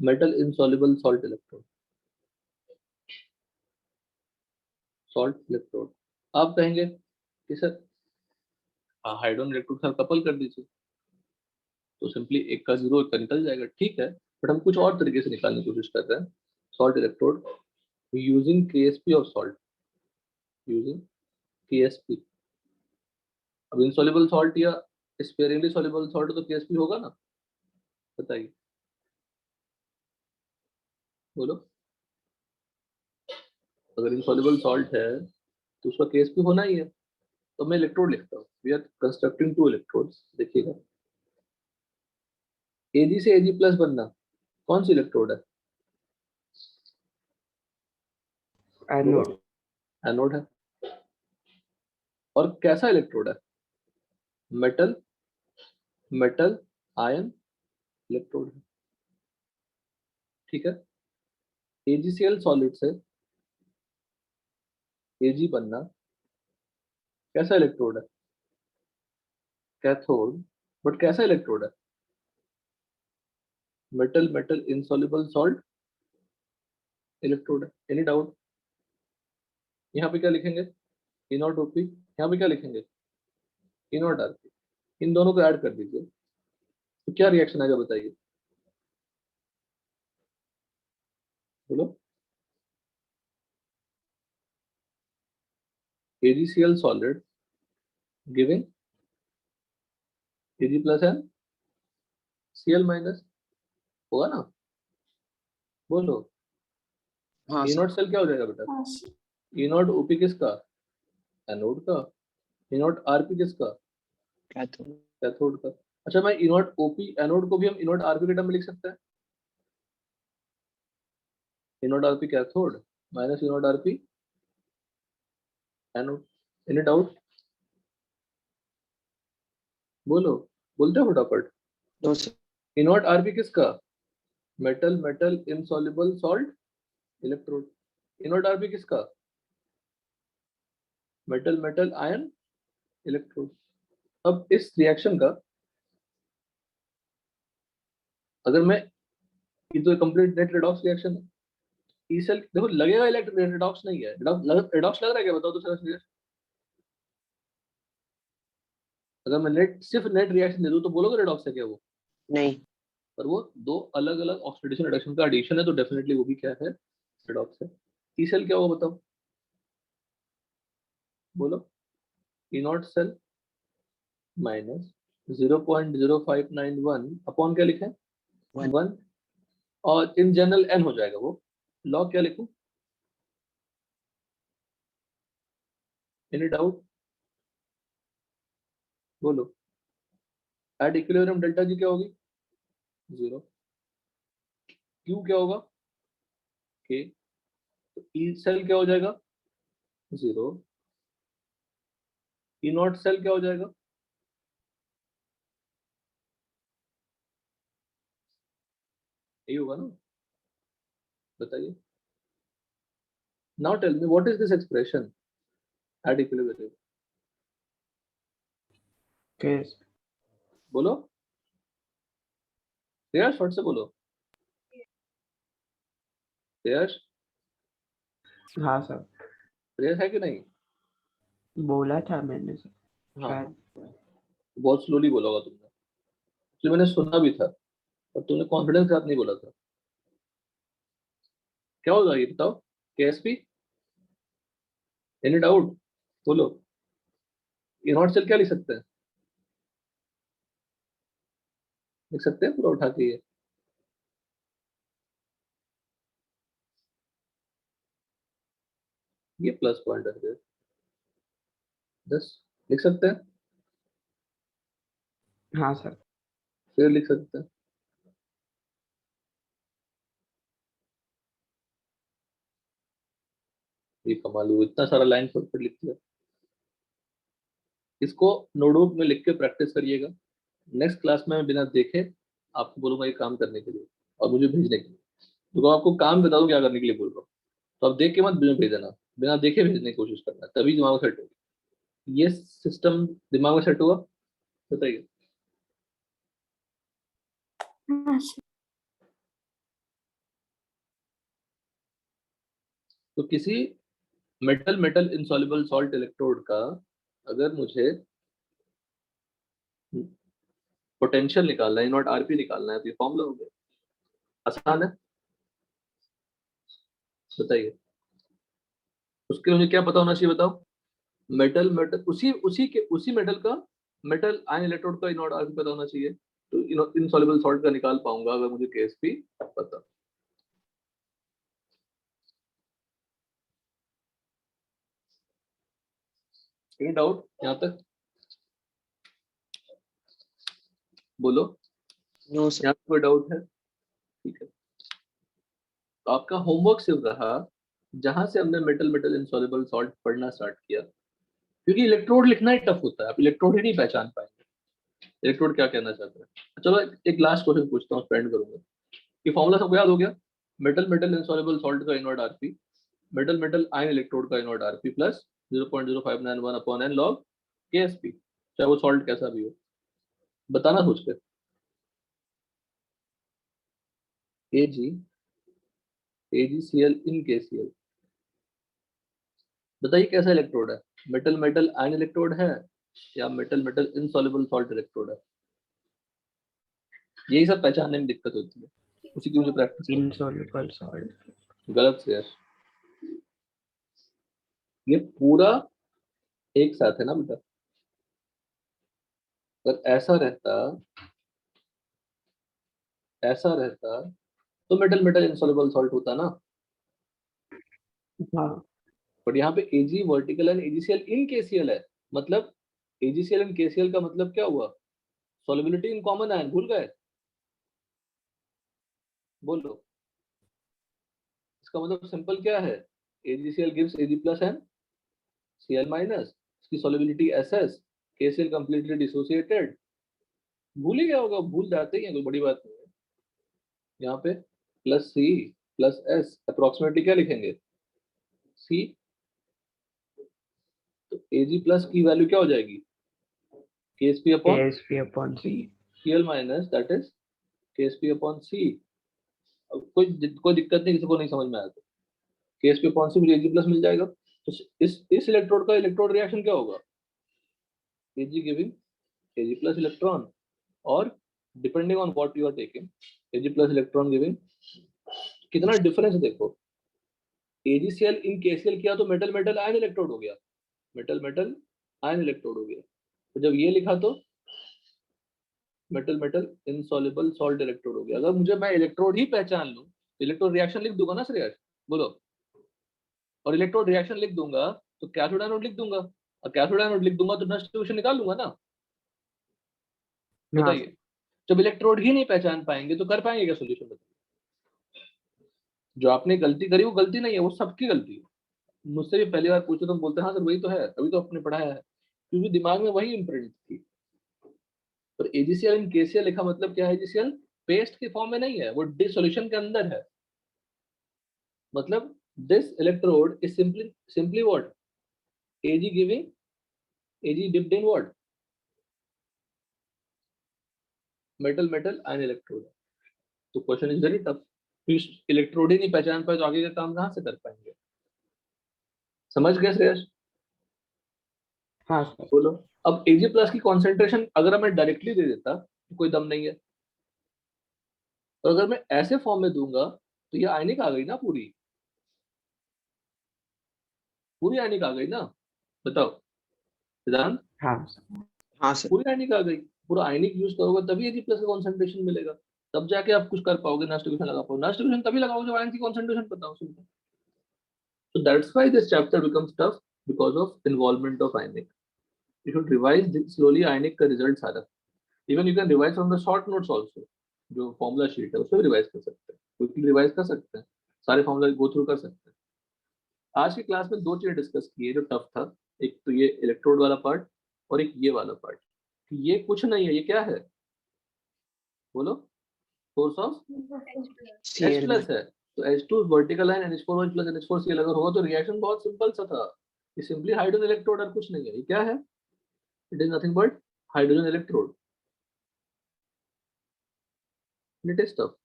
metal insoluble salt electrode, salt electrode. आप कहेंगे कि sir hydrogen electrode sir couple कर दीजिए, तो सिंपली एक का जीरो एक का निकल जाएगा, ठीक है, बट हम कुछ और तरीके से निकालने की कोशिश कर रहे हैं, salt electrode using Ksp of salt, using Ksp. अब इनसॉल्युबल सॉल्ट या स्पेयरिंगली सॉल्युबल सॉल्ट तो केएसपी होगा ना, बताइए, बोलो। अगर इनसॉल्युबल सॉल्ट है तो उसका केएसपी होना ही है, तो मैं इलेक्ट्रोड लिखता हूँ, we are constructing two electrodes, देखिएगा, एजी से एजी प्लस बनना, कौन सी इलेक्ट्रोड है, एनोड, एनोड है, और कैसा इलेक्ट्रोड है, मेटल मेटल आयन इलेक्ट्रोड है, ठीक है। एजीसीएल सॉलिड से एजी बनना, कैसा इलेक्ट्रोड है, कैथोड, बट कैसा इलेक्ट्रोड है, metal metal insoluble salt electrode है, एनी डाउट। यहाँ पे क्या लिखेंगे, ई नॉट ओपी, यहाँ पे क्या लिखेंगे, ई नॉट आरपी, इन दोनों को ऐड कर दीजिए, तो क्या रिएक्शन आएगा बताइए, बोलो। AgCl solid giving Ag plus and Cl minus, होगा ना, बोलो। हाँ ई सर। नॉट सेल क्या हो जाएगा बेटा, ई नॉट ओपी किसका, एनोड का, ई नॉट आरपी किसका, कैथोड। कैथोड का। अच्छा, मैं ई नॉट ओपी एनोड को भी हम ई नॉट आरपी के टर्म में लिख सकते हैं, E naught RP cathode minus E naught RP anode, any doubt, बोलो, बोलते हो फटाफट। दो सर। ई नॉट आरपी किसका, metal metal insoluble salt electrode, E naught RP किसका, मेटल मेटल आयन इलेक्ट्रोड। अब इस रिएक्शन का अगर मैं, ये तो कंप्लीट नेट रेडॉक्स रिएक्शन है, ई सेल देखो लगेगा इलेक्ट्रिक रेडॉक्स नहीं है, रेडॉक्स लग रहा है क्या बताओ तो सर। अगर मैं नेट सिर्फ नेट रिएक्शन दे दूं तो बोलोगे रेडॉक्स है क्या वो? नहीं, पर वो दो अलग अलग ऑक्सीडेशन रिडक्शन का एडिशन है, तो डेफिनेटली वो भी क्या है, रेडॉक्स है। ई सेल क्या होगा बताओ, बोलो। ई नॉट सेल माइनस 0.0591 अपॉन क्या लिखे, One. 1, और इन जनरल एन हो जाएगा वो। लॉग क्या लिखूं, एनी डाउट, बोलो। एट इक्विलिब्रियम डेल्टा जी क्या होगी, 0। क्यू क्या होगा, के। तो ई सेल क्या हो जाएगा, 0। ई नॉट सेल क्या हो जाएगा, यही होगा ना, बताइए। Now tell me what is this expression at equilibrium, case बोलो यश, फट से बोलो यश। हाँ सर, प्रेस है कि नहीं? बोला था मैंने सर, हाँ, शायद। बहुत स्लोली बोला होगा तुमने, इसलिए मैंने सुना भी था, और तुमने कॉन्फिडेंस के साथ नहीं बोला था। क्या होगा ये बताओ, केएसपी, एनी डाउट, बोलो। ये नॉट सेल क्या लिख सकते हैं, लिख सकते हैं पूरा उठा के ये प्लस पॉइंट है, 10 लिख सकते हैं, हाँ सर, फिर लिख सकते हैं। ये कमाल हुआ, इतना सारा लाइन पर लिख दिया। इसको नोटबुक में लिख के प्रैक्टिस करिएगा। नेक्स्ट क्लास में मैं बिना देखे आपको बोलूंगा ये काम करने के लिए और मुझे भेजने के लिए। तो आपको काम बता दूं क्या करने के लिए बोल रहा हूँ, तो आप देख के मत मुझे भेज देना, बिना देखे भेजने की कोशिश करना, तभी दिमाग में सेट होगी। ये सिस्टम दिमाग में सेट हुआ, बताइए। हाँ सर। तो किसी metal metal insoluble salt electrode का अगर मुझे पोटेंशियल निकालना है, नॉट आरपी निकालना है, तो ये फॉर्मूला हो गया, आसान है, बताइए। उसके लिए मुझे क्या पता होना चाहिए बताओ, मेटल मेटल उसी मेटल का मेटल आयन इलेक्ट्रोड का नॉट आरपी पता होना चाहिए, तो इनसॉल्युबल सॉल्ट का निकाल पाऊंगा अगर मुझे केएसपी पता। एनी डाउट यहाँ तक, बोलो। No sir. यहाँ कोई डाउट है, ठीक है। तो आपका होमवर्क सिर्फ रहा जहां से हमने मेटल मेटल इनसॉल्युबल सॉल्ट पढ़ना स्टार्ट किया, क्योंकि इलेक्ट्रोड लिखना ही टफ होता है, आप इलेक्ट्रोड ही नहीं पहचान पाएंगे इलेक्ट्रोड क्या कहना चाहता है। चलो एक लास्ट क्वेश्चन पूछता हूँ, स्पेंड करूंगा। ये फॉर्मूला सबको याद हो गया, मेटल मेटल इनसॉल्युबल सॉल्ट का invert RP, metal metal ion electrode का invert RP plus 0.0591 upon N log KSP, चाहे वो सॉल्ट कैसा भी हो, बताना सोच के। एजी AgCl इन KCl, बताइए कैसा इलेक्ट्रोड है, मेटल मेटल आयन इलेक्ट्रोड है या metal metal insoluble salt electrode है? यही सब पहचानने में दिक्कत होती है, उसी की मुझे प्रैक्टिस करनी इनसॉल्युबल सॉल्ट। है। गलत से यार, ये पूरा एक साथ है ना बेटा, अगर ऐसा रहता तो मेटल मेटल इनसॉल्युबल सॉल्ट होता ना। हाँ बट यहाँ पे Ag vertical and AgCl in KCl है, मतलब AgCl इन KCl का मतलब क्या हुआ, सॉल्युबिलिटी इन कॉमन आयन, भूल गए, बोलो। इसका मतलब सिंपल क्या है, AgCl gives Ag plus and Cl minus, इसकी solubility SS, KCl completely dissociated. भूल ही गया होगा, भूल जाते ही हैं, कोई बड़ी बात नहीं है। यहाँ पे plus C plus S, approximately क्या लिखेंगे, C। तो Ag प्लस की वैल्यू क्या हो जाएगी? Ksp upon KSP upon C. Cl minus that is Ksp upon C। अब कोई दिक्कत नहीं, किसी को नहीं समझ में आया तो Ksp अपॉन C मुझे Ag प्लस मिल जाएगा। तो इस इलेक्ट्रोड का इलेक्ट्रोड रिएक्शन क्या होगा? Ag giving Ag plus electron, और depending on what you are taking Ag plus electron giving. कितना डिफरेंस है देखो, AgCl इन KCl किया तो मेटल मेटल आयन इलेक्ट्रोड हो गया, मेटल मेटल आयन इलेक्ट्रोड हो गया। तो जब ये लिखा तो metal metal insoluble salt electrode हो गया। अगर मुझे मैं इलेक्ट्रोड ही पहचान लूं, इलेक्ट्रोड रिएक्शन लिख दूंगा ना श्रेयस, बोलो, और इलेक्ट्रोड रिएक्शन लिख दूंगा तो कैथोड एनोड लिख दूंगा, और कैथोड एनोड लिख दूंगा तो नष्ट डिस्ट्रीब्यूशन निकाल लूंगा ना। हाँ बताइए, जब इलेक्ट्रोड ही नहीं पहचान पाएंगे तो कर पाएंगे क्या सोल्यूशन? बताइए, जो आपने गलती करी वो गलती नहीं है, वो सबकी गलती है। मुझसे भी पहली बार पूछे तो हम बोलते हैं हाँ सर वही तो है, अभी तो आपने पढ़ाया है, क्योंकि दिमाग में वही इम्प्रिंट थी। पर AgCl इन KCl लिखा मतलब क्या है? AgCl पेस्ट के फॉर्म में नहीं है, वो डिसोल्यूशन के अंदर है। मतलब this electrode is simply what? Ag giving Ag dipped in what? Metal ion electrode. तो question is very tough. Electrode ही नहीं पहचान पाए तो आगे का काम कहाँ से कर पाएंगे? समझ गए श्रेयस? हाँ सर। बोलो। अब Ag प्लस की कॉन्सेंट्रेशन अगर मैं डायरेक्टली दे देता तो कोई दम नहीं है, और अगर मैं ऐसे फॉर्म में दूंगा तो ये आयनिक आ गई ना, पूरी पूरी आयनिक आ गई ना। बताओ सिद्धांत, हाँ हाँ सर। पूरी आयनिक आ गई। पूरा आयनिक यूज करोगे तभी Ag प्लस का कॉन्सेंट्रेशन मिलेगा, तब जाके आप कुछ कर पाओगे, नॉन डिस्ट्रीब्यूशन लगा पाओगे। नॉन डिस्ट्रीब्यूशन तभी लगाओगे जब आयन की कॉन्सेंट्रेशन पता हो। Simple. So that's why this chapter becomes tough, because of involvement of ionic. You should revise slowly ionic का results आ रहा है। Even you can revise from the short notes also, जो formula sheet है उसमें भी revise कर सकते हैं, क्विकली revise कर सकते हैं, सारे formula go through कर सकते हैं। आज की क्लास में दो चीजें डिस्कस की है जो टफ था, एक तो ये इलेक्ट्रोड वाला पार्ट और एक ये वाला पार्ट। ये कुछ नहीं है, ये क्या है बोलो? Source of H Cl plus है, तो H2 vertical line NH4OH plus NH4Cl अगर होगा तो रिएक्शन बहुत सिंपल सा था। ये सिंपली हाइड्रोजन इलेक्ट्रोड और कुछ नहीं है। ये क्या है? It is nothing but hydrogen electrode. It is tough,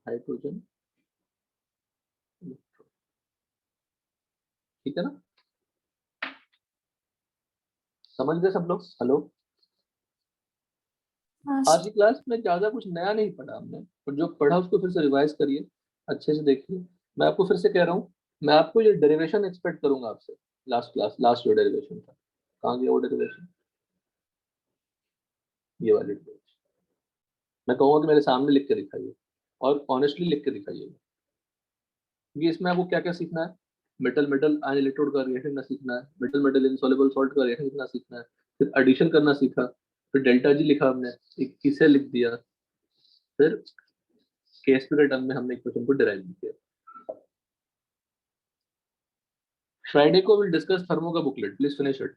hydrogen electrode. ठीक है ना? समझ गए सब लोग? हेलो। हाँ आज की क्लास में ज्यादा कुछ नया नहीं पढ़ा हमने, पर जो पढ़ा उसको फिर से रिवाइज करिए, अच्छे से देखिए। मैं आपको फिर से कह रहा हूँ, मैं आपको ये डेरिवेशन एक्सपेक्ट करूंगा आपसे। लास्ट क्लास, लास्ट जो डेरिवेशन था, कहाँ गया वो डेरिवेशन? ये वाली डेरिवेशन मैं कहूँगा कि मेरे सामने लिख के दिखाइए, और ऑनेस्टली लिख के दिखाइए, क्योंकि इसमें आपको क्या क्या सीखना है। मेटल मेटल आयन इलेक्ट्रोड का रिएक्शन करना सीखना है, मेटल मेटल इनसॉल्युबल सॉल्ट का रिएक्शन करना सीखना है, फिर एडिशन करना सीखा, फिर डेल्टा जी लिखा हमने, एक किसे लिख दिया, फिर केएसपी के टर्म में हमने इक्वेशन को डिराइव किया। फ्राइडे को विल डिस्कस थर्मो का बुकलेट, प्लीज फिनिश इट।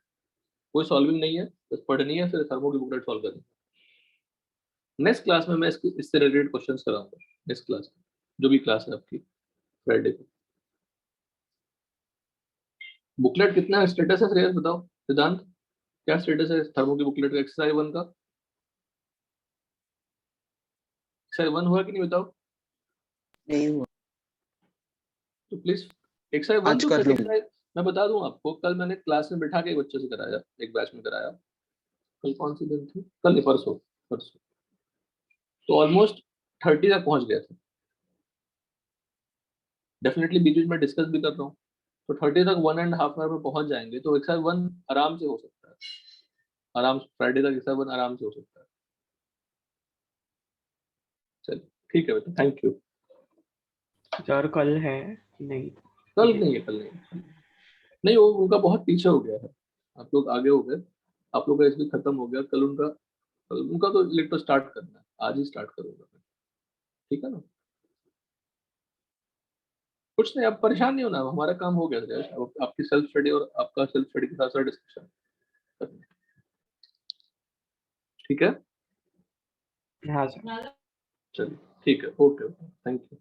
कोई सॉल्विंग नहीं है, बस पढ़नी है, फिर थर्मो की बुकलेट सॉल्व करनी है। नेक्स्ट क्लास में मैं इससे रिलेटेड क्वेश्चंस कराऊंगा। नेक्स्ट क्लास में, जो भी क्लास है आपकी फ्राइडे को। बुकलेट कितना स्टेटस है श्रेयस, बताओ सिद्धांत, क्या स्टेटस है थर्मो की बुकलेट का? एक्सरसाइज 1 का, एक्सरसाइज 1 हुआ कि नहीं बताओ? नहीं हुआ, तो प्लीज एक्सरसाइज 1 आज तो कर लूँ। एक्सरसाइज मैं बता दूं आपको, कल मैंने क्लास में बिठा के एक बच्चे से कराया, एक बैच में कराया। कल कौन सी दिन थी? कल नहीं, परसों परसों। तो ऑलमोस्ट 30 तक पहुंच गया था। डेफिनेटली बीच बीच में डिस्कस भी कर रहा हूँ, तो 30 तक 1.5 आवर में पहुंच जाएंगे, तो एक्सरसाइज 1 आराम से हो सकता है। आराम से फ्राइडे तक एक्सरसाइज 1 आराम से हो सकता है। चलिए ठीक है बेटा, थैंक यू। सर कल है कि नहीं? कल नहीं है, कल नहीं है। नहीं, वो उनका बहुत पीछे हो गया है, आप लोग आगे हो गए, आप लोग का इसलिए खत्म हो गया। कल उनका तो इलेक्ट्रो स्टार्ट करना है, आज ही स्टार्ट करूंगा मैं। ठीक है ना? कुछ नहीं, आप परेशान नहीं होना, हमारा काम हो गया है। अब आपकी सेल्फ स्टडी और आपका सेल्फ स्टडी के साथ साथ डिस्कशन करना है। ठीक है? हाँ सर। चलिए ठीक है, ओके, थैंक यू।